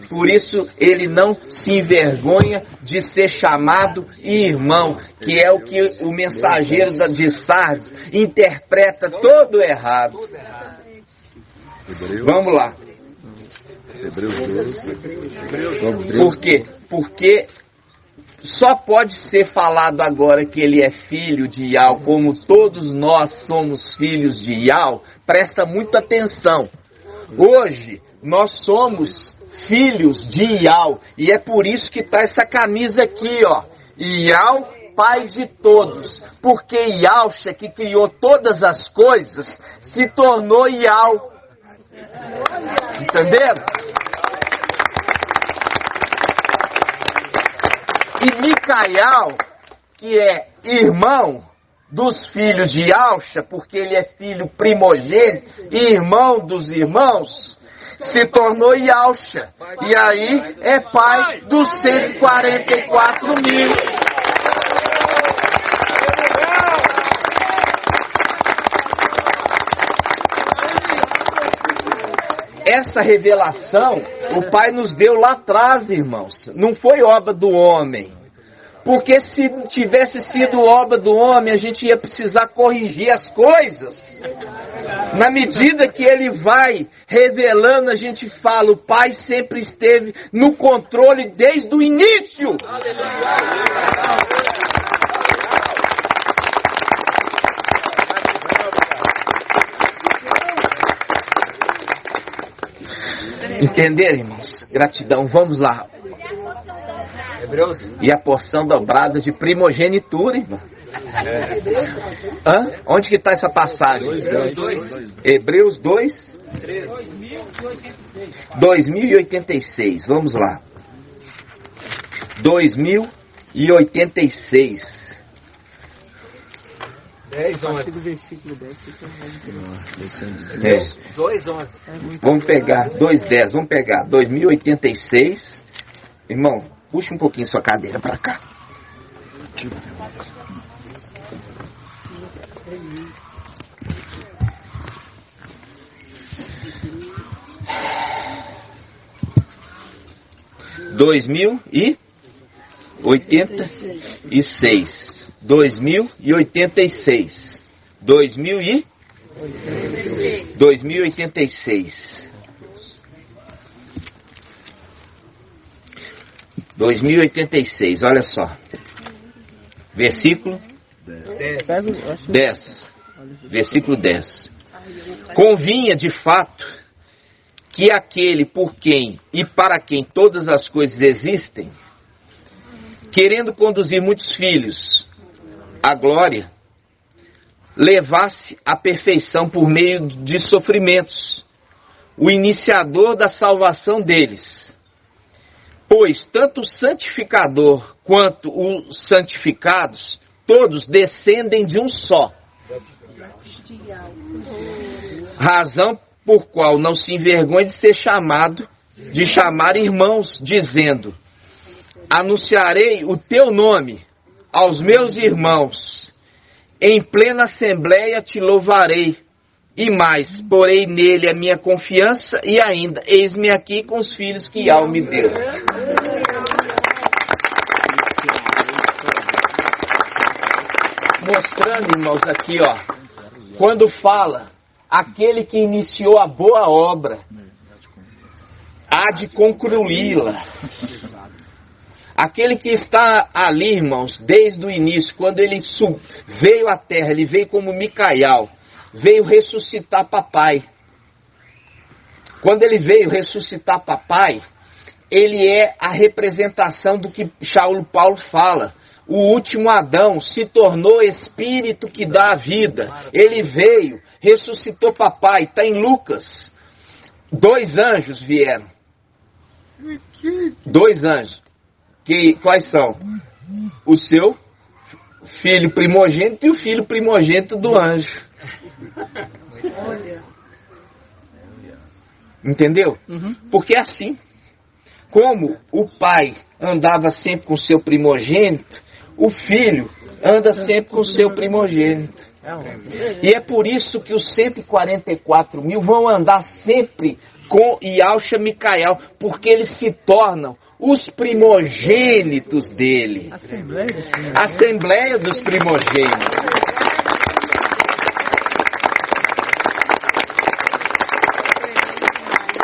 Por isso ele não se envergonha de ser chamado irmão, que é o que o mensageiro de Sardes interpreta todo errado. Vamos lá. Por quê? Porque só pode ser falado agora que ele é filho de Yahweh, como todos nós somos filhos de Yahweh. Presta muita atenção. Hoje nós somos filhos de Yahweh, e é por isso que está essa camisa aqui, ó. Yahweh, Pai de todos. Porque Yahshua, que criou todas as coisas, se tornou Yahweh. Entenderam? E Micael, que é irmão dos filhos de Yahshua, porque ele é filho primogênito e irmão dos irmãos, se tornou Yahshua. E aí é pai dos 144 mil. Essa revelação o Pai nos deu lá atrás, irmãos. Não foi obra do homem. Porque se tivesse sido obra do homem, a gente ia precisar corrigir as coisas. Na medida que ele vai revelando, a gente fala, o Pai sempre esteve no controle desde o início. Entenderam, irmãos? Gratidão. Vamos lá. E a porção dobrada de primogenitura, irmão. Hã? Onde que está essa passagem? Hebreus 2. 2086. Vamos lá. 2086. 10, A 11. partir do versículo 10 fica mais interessante. É. 2, 11. Vamos pegar 2:10, vamos pegar 2086. Irmão, puxa um pouquinho sua cadeira pra cá. Dois mil e 86. 2086. 2086. 2086, olha só. Versículo 10. Versículo 10. Convinha de fato que aquele por quem e para quem todas as coisas existem, querendo conduzir muitos filhos à glória, levasse à perfeição por meio de sofrimentos, o iniciador da salvação deles. Pois tanto o santificador quanto os santificados, todos descendem de um só. Razão por qual não se envergonhe de ser chamado, de chamar irmãos, dizendo: anunciarei o teu nome aos meus irmãos, em plena assembleia te louvarei, e mais, porei nele a minha confiança, e ainda, eis-me aqui com os filhos que Yahweh me deu. Mostrando, irmãos, aqui, ó, quando fala, aquele que iniciou a boa obra, há de concluí-la. Aquele que está ali, irmãos, desde o início, quando ele veio à terra, ele veio como Micael, veio ressuscitar papai. Quando ele veio ressuscitar papai, ele é a representação do que Paulo fala. O último Adão se tornou espírito que dá a vida. Ele veio, ressuscitou papai. Está em Lucas. 2 anjos vieram. 2 anjos. Quais são? O seu filho primogênito e o filho primogênito do anjo. Entendeu? Porque é assim. Como o pai andava sempre com o seu primogênito, o filho anda sempre com o seu primogênito. E é por isso que os 144 mil vão andar sempre com Yahshua Micael, porque eles se tornam os primogênitos dele. Assembleia dos primogênitos.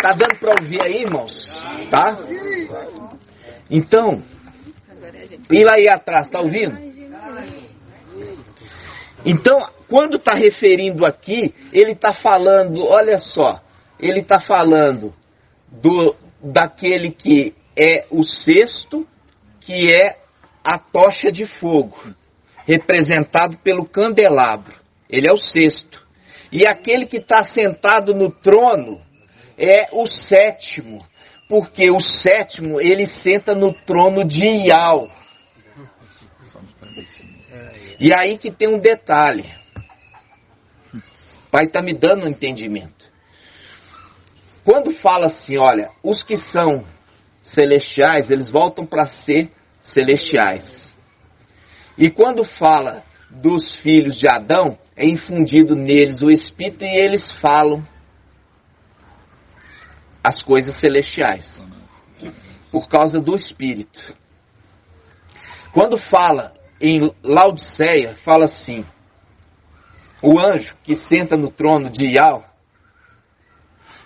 Tá dando para ouvir aí, irmãos? Tá? Então, e lá aí atrás, tá ouvindo? Então, quando está referindo aqui, ele está falando, olha só, ele está falando daquele que é o cesto, que é a tocha de fogo, representado pelo candelabro. Ele é o cesto. E aquele que está sentado no trono é o sétimo, porque o sétimo, ele senta no trono de Yahweh. E aí que tem um detalhe. O Pai está me dando um entendimento. Quando fala assim, olha, os que são celestiais, eles voltam para ser celestiais. E quando fala dos filhos de Adão, é infundido neles o Espírito e eles falam as coisas celestiais. Por causa do Espírito. Quando fala em Laodiceia, fala assim, o anjo que senta no trono de Yahweh,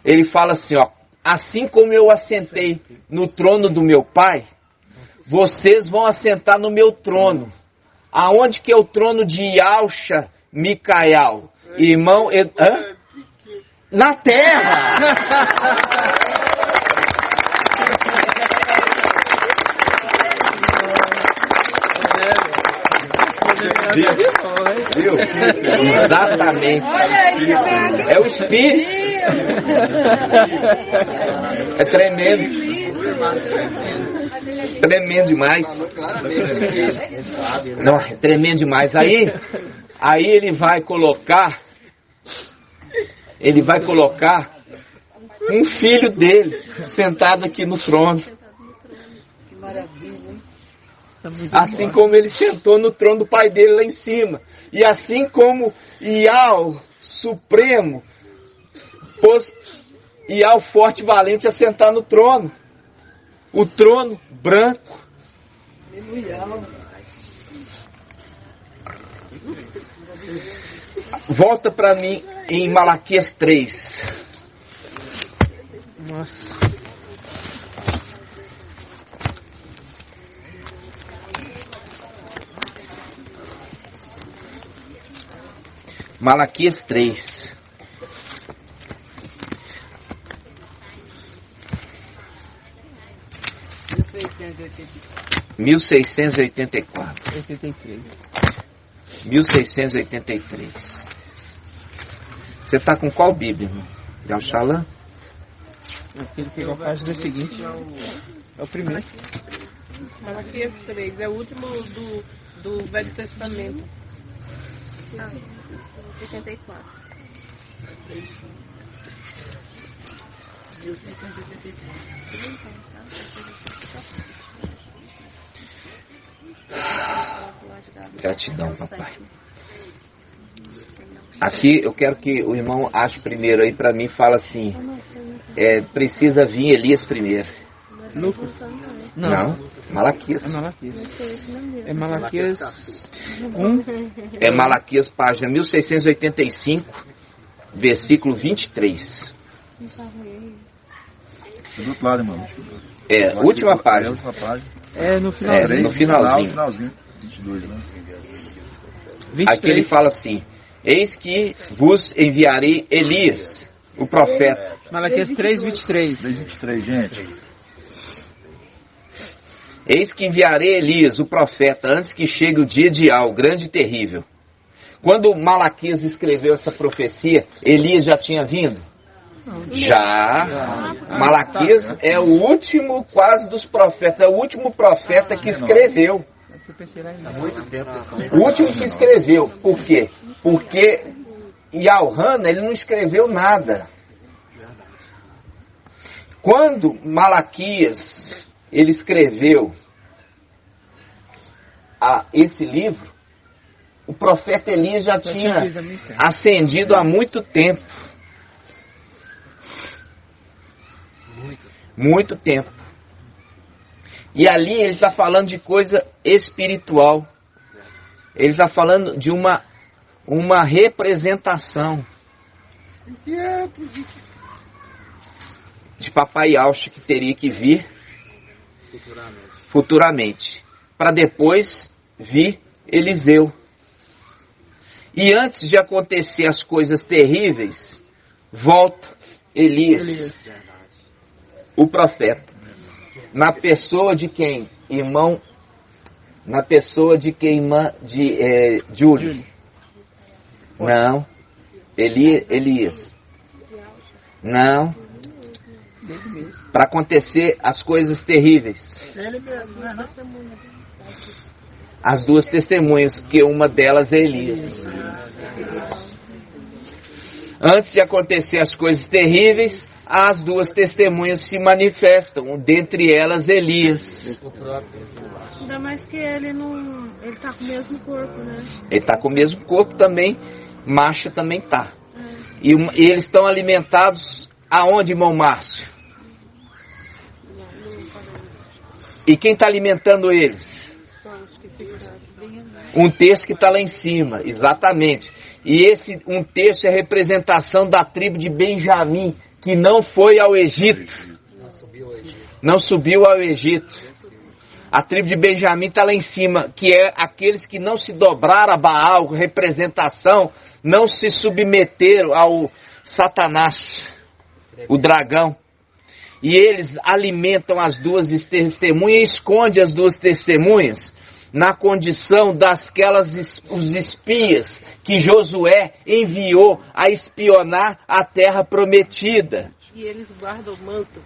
ele fala assim, ó, assim como eu assentei no trono do meu pai, vocês vão assentar no meu trono. Aonde que é o trono de Yahshua Micael? Irmão, na terra! Viu? Exatamente. É o Espírito. É tremendo. Tremendo demais. Não, é tremendo demais. Aí, Aí ele vai colocar um filho dele sentado aqui no trono. Que maravilha, hein? Assim como ele sentou no trono do pai dele lá em cima. E assim como Iau Supremo pôs Iau Forte e Valente a sentar no trono. O trono branco. Volta para mim em Malaquias 3. Nossa. Malaquias 3. (1684) 83. 1683. Você está com qual Bíblia, irmão? De Alxalã? Aquele que pegou a página seguinte. É o primeiro. Malaquias 3, é o último do Velho Testamento. 84. Gratidão, papai. Aqui eu quero que o irmão ache primeiro aí para mim, fala assim, precisa vir Elias primeiro. Lucas? Não, Malaquias. É Malaquias. É Malaquias 1. É Malaquias, página 1685, versículo 23. Do outro lado, irmão. Última página. Última página. É no finalzinho. No finalzinho. Finalzinho. 22, né? 23. Aqui ele fala assim: eis que vos enviarei Elias, o profeta. Malaquias 3, 23. 23, gente. Eis que enviarei Elias, o profeta, antes que chegue o dia de Iau, grande e terrível. Quando Malaquias escreveu essa profecia, Elias já tinha vindo? Já. Malaquias é o último quase dos profetas, é o último profeta que escreveu. Muito tempo. O último que escreveu. Por quê? Porque Yaohana, ele não escreveu nada. Quando Malaquias, ele escreveu esse livro, o profeta Elias já tinha ascendido há muito tempo. Muito tempo. E ali ele está falando de coisa espiritual. Ele está falando de uma representação de Papai Alcha que teria que vir futuramente, para depois vir Eliseu. E antes de acontecer as coisas terríveis, volta Elias. O profeta. Na pessoa de quem? Irmão. Na pessoa de quem? Júlio. Não. Elias. Não. Para acontecer as coisas terríveis. As duas testemunhas, porque uma delas é Elias. Antes de acontecer as coisas terríveis, as duas testemunhas se manifestam, dentre elas Elias. Ainda mais que ele está com o mesmo corpo, né? Ele está com o mesmo corpo também, Marcha também está. E eles estão alimentados aonde, irmão Márcio? E quem está alimentando eles? Um terço que está lá em cima, exatamente. E um terço é representação da tribo de Benjamim, que não foi ao Egito. Não subiu ao Egito. A tribo de Benjamim está lá em cima, que é aqueles que não se dobraram a Baal, representação, não se submeteram ao Satanás, o dragão. E eles alimentam as duas testemunhas e escondem as duas testemunhas na condição os espias que Josué enviou a espionar a terra prometida. E eles guardam o manto.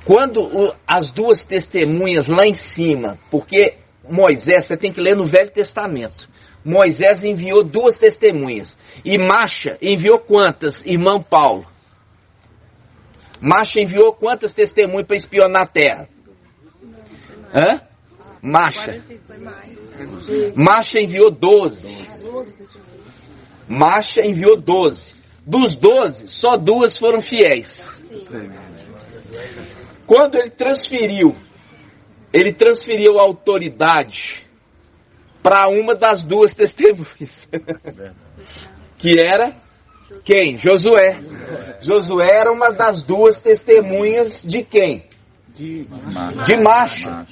Quando as duas testemunhas lá em cima, porque Moisés, você tem que ler no Velho Testamento, Moisés enviou 2 testemunhas. E Macha enviou quantas, irmão Paulo? Macha enviou quantas testemunhas para espionar a terra? Hã? Macha. Macha enviou 12. Macha enviou 12. Dos 12, só 2 foram fiéis. Quando ele transferiu a autoridade para uma das 2 testemunhas. Que era quem? Josué. Josué era uma das 2 testemunhas de quem? De Macha.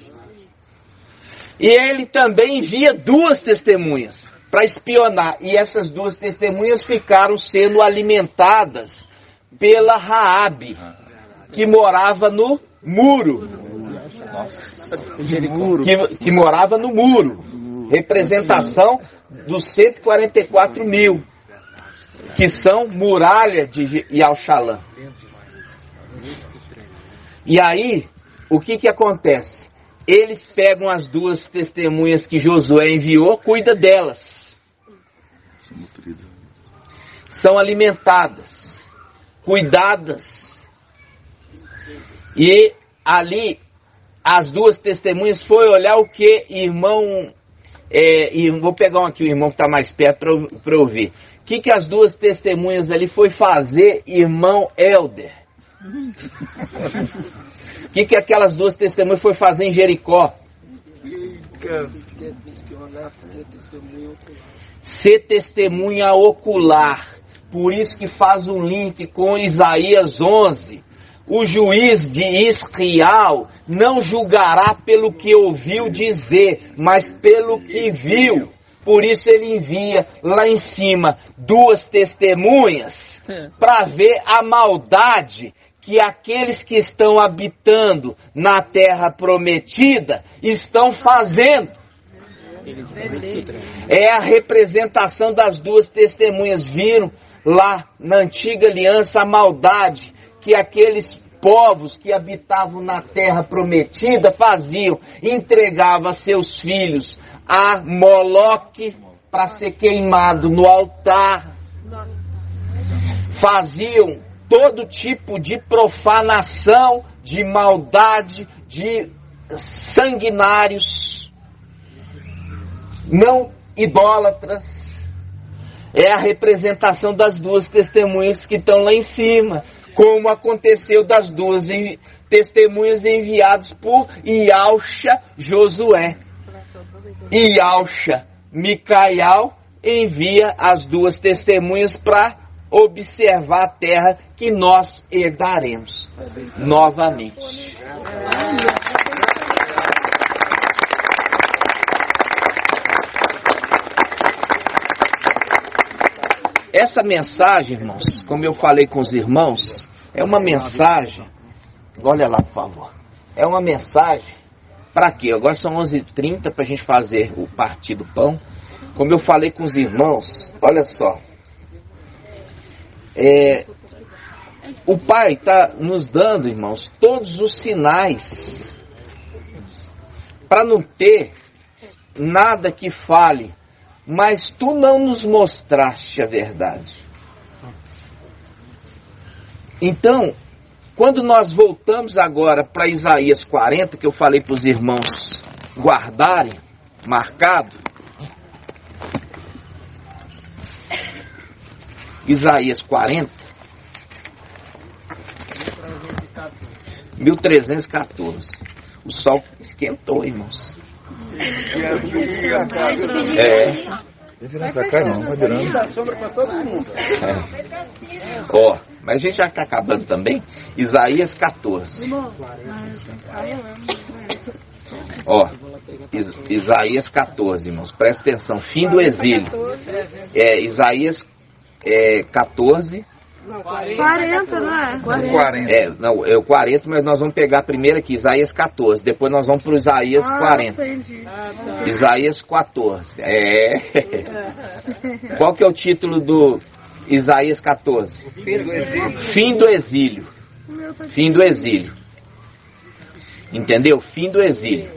E ele também envia 2 testemunhas para espionar. E essas 2 testemunhas ficaram sendo alimentadas pela Raabe, que morava no muro. Que morava no muro. Representação dos 144 mil, que são muralha de Yalxalã. E aí, o que acontece? Eles pegam as 2 testemunhas que Josué enviou, cuida delas. São alimentadas, cuidadas. E ali, as 2 testemunhas foi olhar o que irmão... vou pegar um aqui, o irmão que está mais perto para eu ver. O que as 2 testemunhas ali foi fazer, irmão Helder? O que aquelas 2 testemunhas foi fazer em Jericó? Ser testemunha ocular. Por isso que faz um link com Isaías 11. O juiz de Israel não julgará pelo que ouviu dizer, mas pelo que viu. Por isso ele envia lá em cima 2 testemunhas para ver a maldade que aqueles que estão habitando na terra prometida estão fazendo. É a representação das 2 testemunhas. Viram lá na antiga aliança a maldade que aqueles povos que habitavam na terra prometida faziam. Entregavam seus filhos a Moloque para ser queimado no altar. Faziam todo tipo de profanação, de maldade, de sanguinários, não idólatras. É a representação das 2 testemunhas que estão lá em cima, como aconteceu das 2 testemunhas enviadas por Yalxa Josué. Yalxa Micael envia as 2 testemunhas para observar a terra que nós herdaremos novamente. Essa mensagem, irmãos, como eu falei com os irmãos, é uma mensagem, olha lá, por favor, é uma mensagem para quê? Agora são 11h30 para a gente fazer o partir do pão. Como eu falei com os irmãos, olha só, o Pai está nos dando, irmãos, todos os sinais para não ter nada que fale, mas tu não nos mostraste a verdade. Então, quando nós voltamos agora para Isaías 40, que eu falei para os irmãos guardarem, marcado, Isaías 40, 1314. O sol esquentou, irmãos. Virando pra cá não, vai virando. Dá sombra para todo mundo. Ó, mas a gente já está acabando também. Isaías 14. Ó, Isaías 14, irmãos. Presta atenção. Fim do exílio. Isaías 14. 40, não é? 40. Não, é o 40, mas nós vamos pegar primeiro aqui, Isaías 14. Depois nós vamos para o Isaías 40. Entendi. Isaías 14. Qual que é o título do Isaías 14? Fim do exílio. Fim do exílio. Entendeu? Fim do exílio.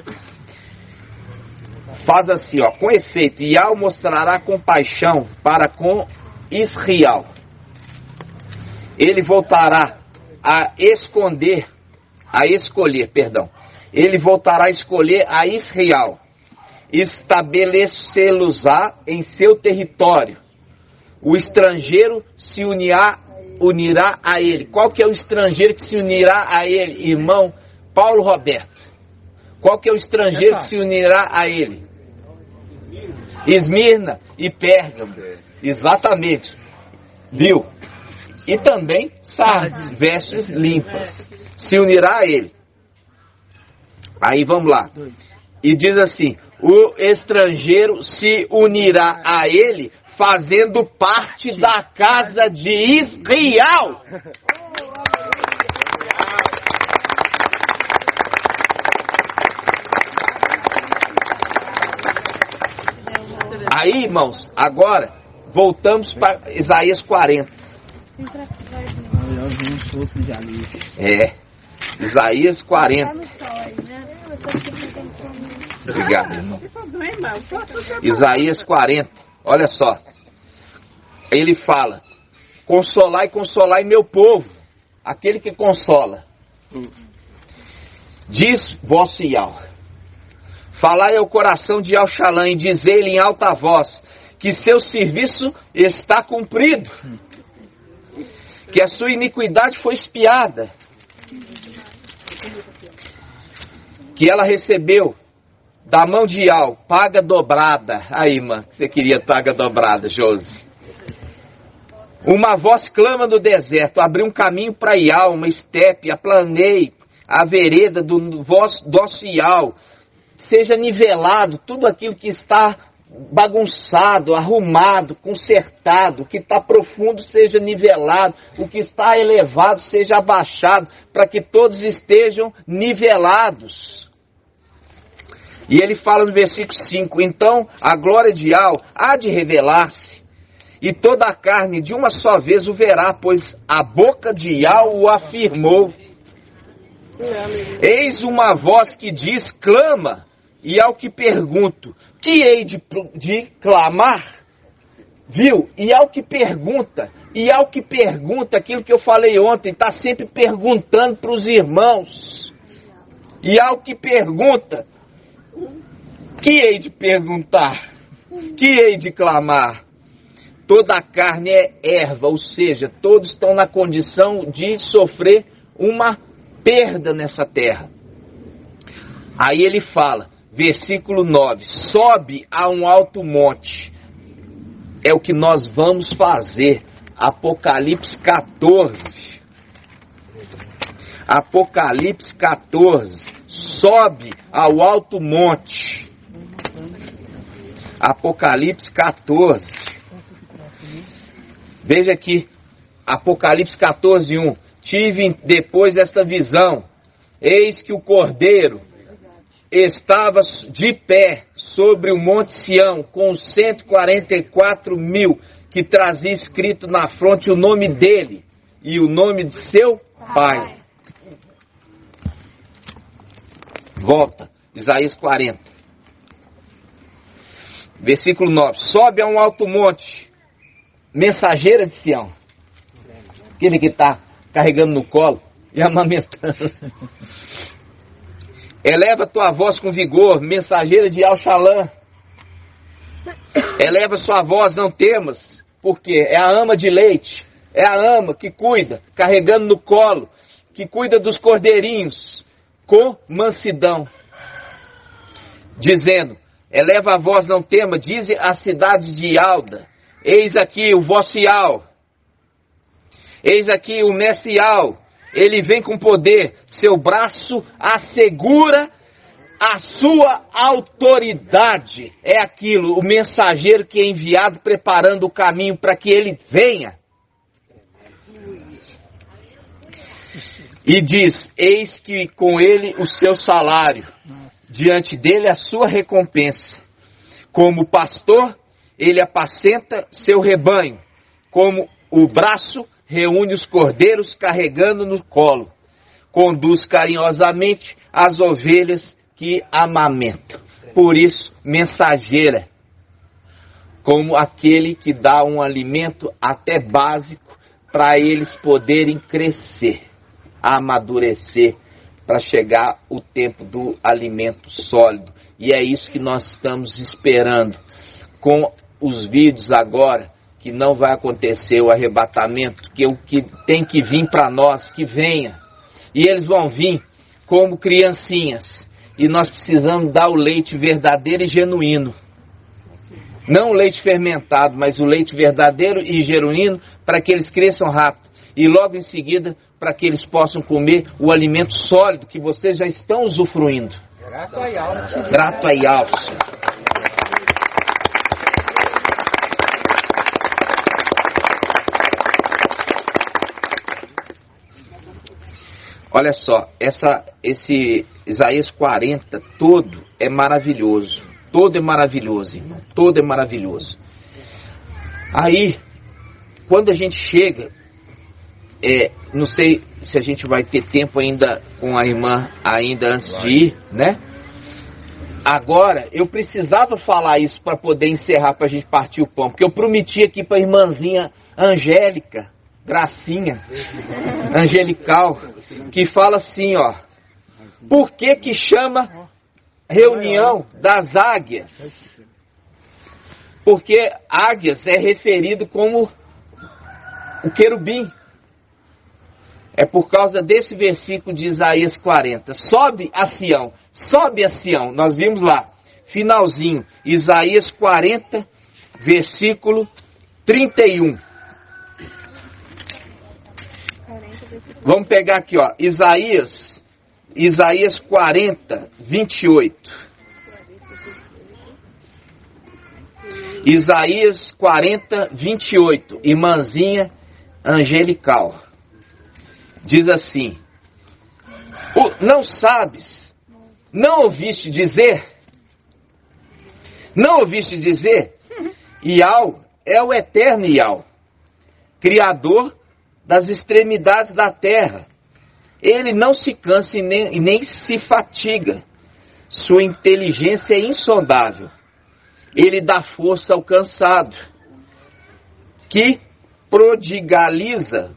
faz assim, ó, com efeito, Yahweh mostrará compaixão para com Israel. Ele voltará a escolher, ele voltará a escolher a Israel, estabelecê-los-á em seu território. O estrangeiro se unirá a ele. Qual que é o estrangeiro que se unirá a ele, irmão Paulo Roberto? Qual que é o estrangeiro que se unirá a ele? Esmirna e Pérgamo. Exatamente. Viu? E também Sardes, vestes limpas. Se unirá a ele. Aí vamos lá. E diz assim: o estrangeiro se unirá a ele, fazendo parte da casa de Israel. Aí, irmãos, agora voltamos para Isaías 40. Isaías 40. Obrigado, irmão. Isaías 40. Olha só. Ele fala: consolai, consolai meu povo, aquele que consola. Diz vosso Yahweh. Falai ao coração de Al-Shalom e dizei-lhe em alta voz que seu serviço está cumprido, que a sua iniquidade foi expiada, que ela recebeu da mão de Yahweh paga dobrada. Aí, irmã, você queria paga dobrada, Josi. Uma voz clama no deserto: abri um caminho para Yahweh, uma estepe, aplanei a vereda do nosso Yahweh. Seja nivelado tudo aquilo que está bagunçado, arrumado, consertado. O que está profundo seja nivelado, o que está elevado seja abaixado, para que todos estejam nivelados. E ele fala no versículo 5: então a glória de Yahweh há de revelar-se, e toda a carne de uma só vez o verá, pois a boca de Yahweh o afirmou. Eis uma voz que diz: clama. E ao que pergunto: que hei de clamar? Viu? E ao que pergunta, aquilo que eu falei ontem, está sempre perguntando para os irmãos. E ao que pergunta, que hei de perguntar? Que hei de clamar? Toda a carne é erva, ou seja, todos estão na condição de sofrer uma perda nessa terra. Aí ele fala, versículo 9: sobe a um alto monte. É o que nós vamos fazer. Apocalipse 14. Apocalipse 14. Sobe ao alto monte. Apocalipse 14. Veja aqui. Apocalipse 14, 1. Tive depois esta visão. Eis que o Cordeiro estava de pé sobre o monte Sião, com 144 mil, que trazia escrito na fronte o nome dele e o nome de seu pai. Volta, Isaías 40. Versículo 9. Sobe a um alto monte, mensageira de Sião. Aquele que está carregando no colo e amamentando. Eleva tua voz com vigor, mensageira de Al-Shalom. Eleva sua voz, não temas, porque é a ama de leite, é a ama que cuida, carregando no colo, que cuida dos cordeirinhos, com mansidão. Dizendo, eleva a voz, não tema, diz as cidades de Alda, eis aqui o vosso Yahweh, eis aqui o mestre Yahweh. Ele vem com poder, seu braço assegura a sua autoridade. É aquilo, o mensageiro que é enviado preparando o caminho para que ele venha. E diz, eis que com ele o seu salário, diante dele a sua recompensa. Como pastor, ele apacenta seu rebanho, como o braço reúne os cordeiros carregando no colo. Conduz carinhosamente as ovelhas que amamentam. por isso mensageira, como aquele que dá um alimento até básico para eles poderem crescer, amadurecer, para chegar o tempo do alimento sólido. E é isso que nós estamos esperando com os vídeos agora, que não vai acontecer o arrebatamento, que o que tem que vir para nós, que venha. E eles vão vir como criancinhas. E nós precisamos dar o leite verdadeiro e genuíno. Não o leite fermentado, mas o leite verdadeiro e genuíno, para que eles cresçam rápido. E logo em seguida, para que eles possam comer o alimento sólido que vocês já estão usufruindo. Grato a Yalcha. Grato a Yalcha. Olha só, esse Isaías 40 todo é maravilhoso. Todo é maravilhoso, irmão. Todo é maravilhoso. Aí, quando a gente chega, não sei se a gente vai ter tempo ainda com a irmã, ainda antes de ir, né? Agora, eu precisava falar isso para poder encerrar, para a gente partir o pão. Porque eu prometi aqui para a irmãzinha Angélica, Gracinha, Angelical, que fala assim, ó. Por que chama reunião das águias? Porque águias é referido como o querubim. É por causa desse versículo de Isaías 40. Sobe a Sião. Nós vimos lá, finalzinho, Isaías 40, versículo 31. Vamos pegar aqui, ó, Isaías 40, 28. Isaías 40, 28. Irmãzinha Angelical. Diz assim: não sabes, não ouviste dizer? Não ouviste dizer? Iau é o eterno Iau, Criador das extremidades da terra. Ele não se cansa e nem se fatiga. Sua inteligência é insondável. Ele dá força ao cansado, que prodigaliza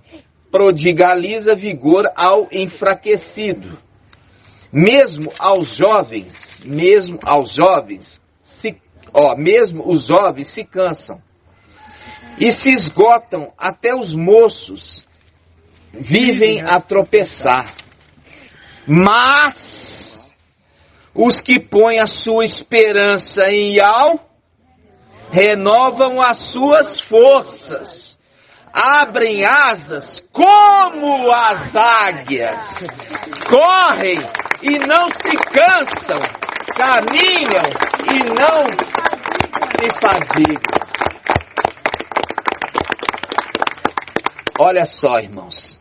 vigor ao enfraquecido. Mesmo os jovens se cansam e se esgotam, até os moços vivem a tropeçar. Mas os que põem a sua esperança em Iau renovam as suas forças, abrem asas como as águias, correm e não se cansam, caminham e não se fadigam. Olha só, irmãos.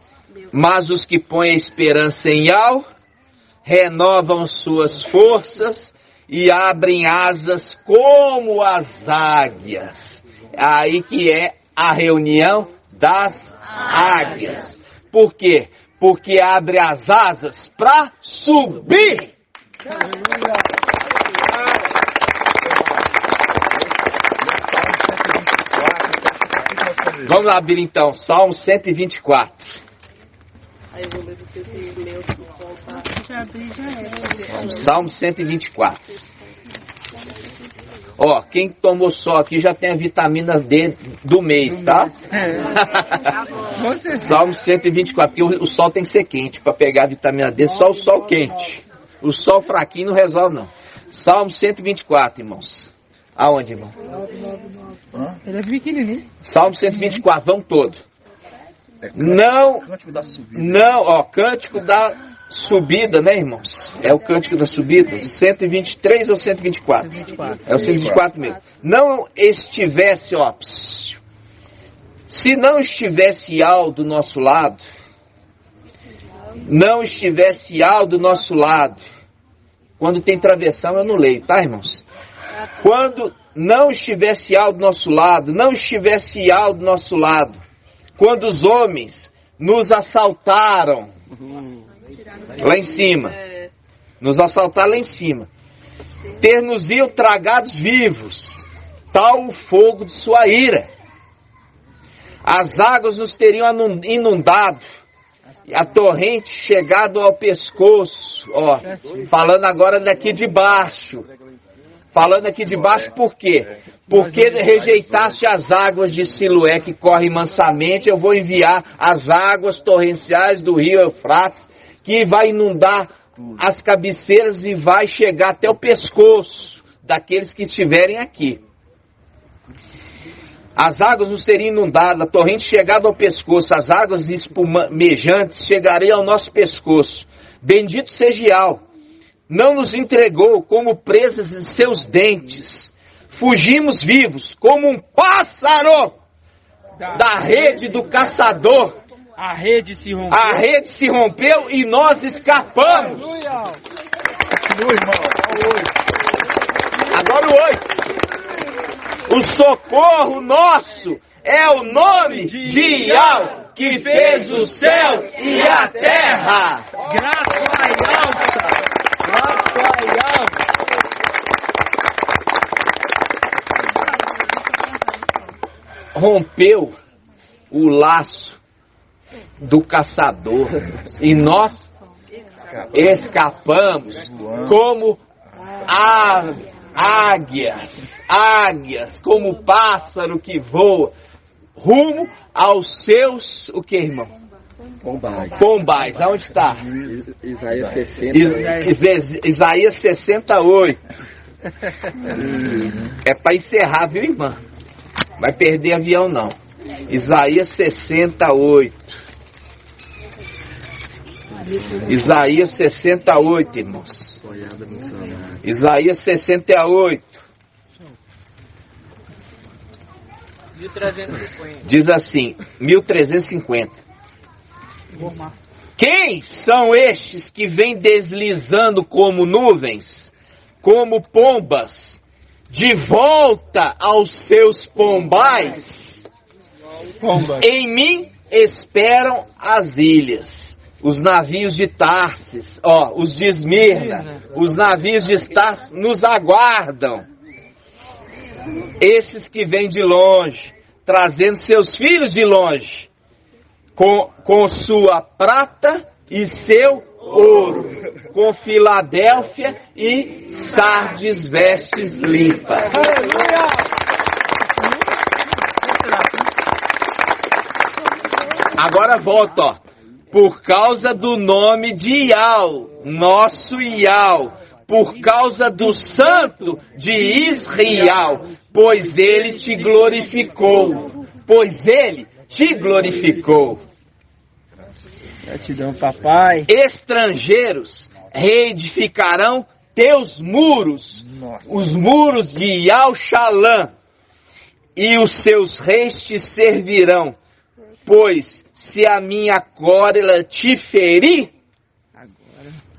Mas os que põem a esperança em Iau renovam suas forças e abrem asas como as águias. Aí que é a reunião das águias. Por quê? Porque abre as asas para subir. Vamos lá abrir então, Salmo 124. Aí eu vou ler do que você leu. Já abri, já é. Salmo 124. Ó, quem tomou sol aqui já tem a vitamina D do mês, tá? Salmo 124, porque o sol tem que ser quente para pegar a vitamina D, só o sol quente. O sol fraquinho não resolve não. Salmo 124, irmãos. Aonde, irmão? Ele é pequenininho. Salmo 124, vamos todo. Não, cântico da subida, né, irmãos? É o cântico da subida? 123 ou 124? 124. É o 124 mesmo. Não estivesse, se não estivesse Iau do nosso lado, quando tem travessão eu não leio, tá, irmãos? Quando não estivesse Iau do nosso lado, quando os homens nos assaltaram lá em cima, ter-nos-iam tragados vivos, tal o fogo de sua ira. As águas nos teriam inundado, a torrente chegado ao pescoço. Ó, falando agora daqui de baixo. Falando aqui de baixo por quê? Porque rejeitaste as águas de Siloé que correm mansamente, eu vou enviar as águas torrenciais do rio Eufrates, que vai inundar as cabeceiras e vai chegar até o pescoço daqueles que estiverem aqui. As águas nos teriam inundado, a torrente chegada ao pescoço, as águas espumejantes chegariam ao nosso pescoço. Bendito seja Yahweh, não nos entregou como presas em seus dentes. Fugimos vivos como um pássaro da rede do caçador. A rede se rompeu. A rede se rompeu e nós escapamos. Agora o 8. O socorro nosso é o nome de Yahweh, que fez o céu e a terra. Graças a Yahweh. Graças a Yahweh. Rompeu o laço do caçador e nós escapamos como águias, como pássaro que voa rumo aos seus, o que, irmão? Pombais. Aonde está? Isaías 60. Isaías 68. É para encerrar, viu, irmã? Vai perder avião não. Isaías 68. Isaías 68, irmãos. Isaías 68. 1350. Diz assim, 1350. Quem são estes que vêm deslizando como nuvens, como pombas, de volta aos seus pombais? Em mim esperam as ilhas, os navios de Tarsis, os de Esmirna, os navios de Tarsis nos aguardam. Esses que vêm de longe, trazendo seus filhos de longe, com sua prata e seu ouro, com Filadélfia e Sardes vestes limpas. Agora volta, por causa do nome de Yahweh, nosso Yahweh, por causa do Santo de Israel, pois ele te glorificou. Gratidão, papai. Estrangeiros reedificarão teus muros, os muros de Yal-Shalã, e os seus reis te servirão, pois se a minha cólera te ferir,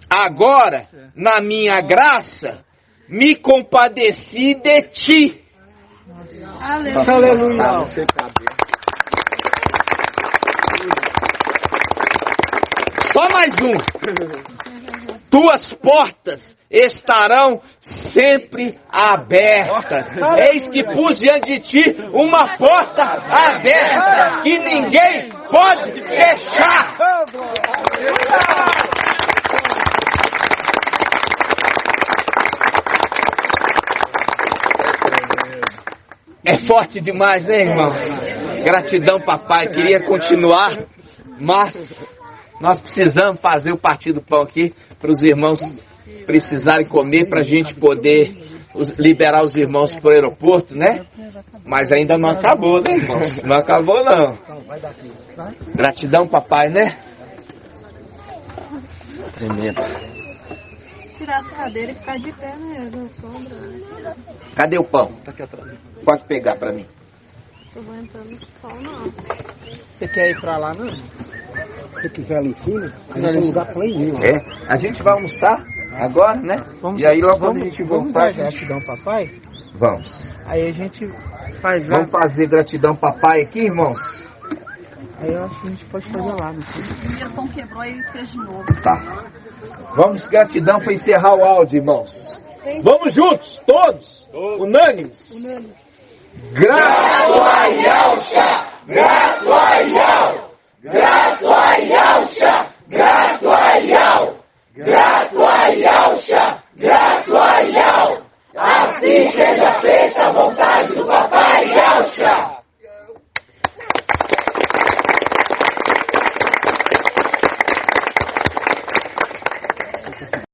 agora, na minha graça, me compadeci de ti. Aleluia. Só mais um. Tuas portas estarão sempre abertas. Eis que pus diante de ti uma porta aberta que ninguém pode fechar. É forte demais, né, irmão? Gratidão, papai. Queria continuar, mas nós precisamos fazer o partir do pão aqui para os irmãos precisarem comer, para a gente poder liberar os irmãos para o aeroporto, né? Mas ainda não acabou, né, irmãos? Não acabou, não. Gratidão, papai, né? Tremendo. Tirar a cadeira e ficar de pé, né? Não sombra. Cadê o pão? Tá aqui atrás. Pode pegar para mim. Tô aguentando o sol, não. Você quer ir pra lá, não? Se quiser ali em cima, tem um lugar pleno. É, a gente vai almoçar agora, né? E aí logo quando a gente voltar, Gratidão, papai. vamos. Aí a gente faz lá. Vamos fazer gratidão, papai, aqui, irmãos? Aí eu acho que a gente pode fazer lá, não sei. O primeiro pão quebrou e fez de novo. Tá. Vamos, gratidão para encerrar o áudio, irmãos. Vamos juntos, todos, unânimes. Grato a Yalcha, grato a Yal, grato a Yalcha, grato a Yal, grato a Yalcha,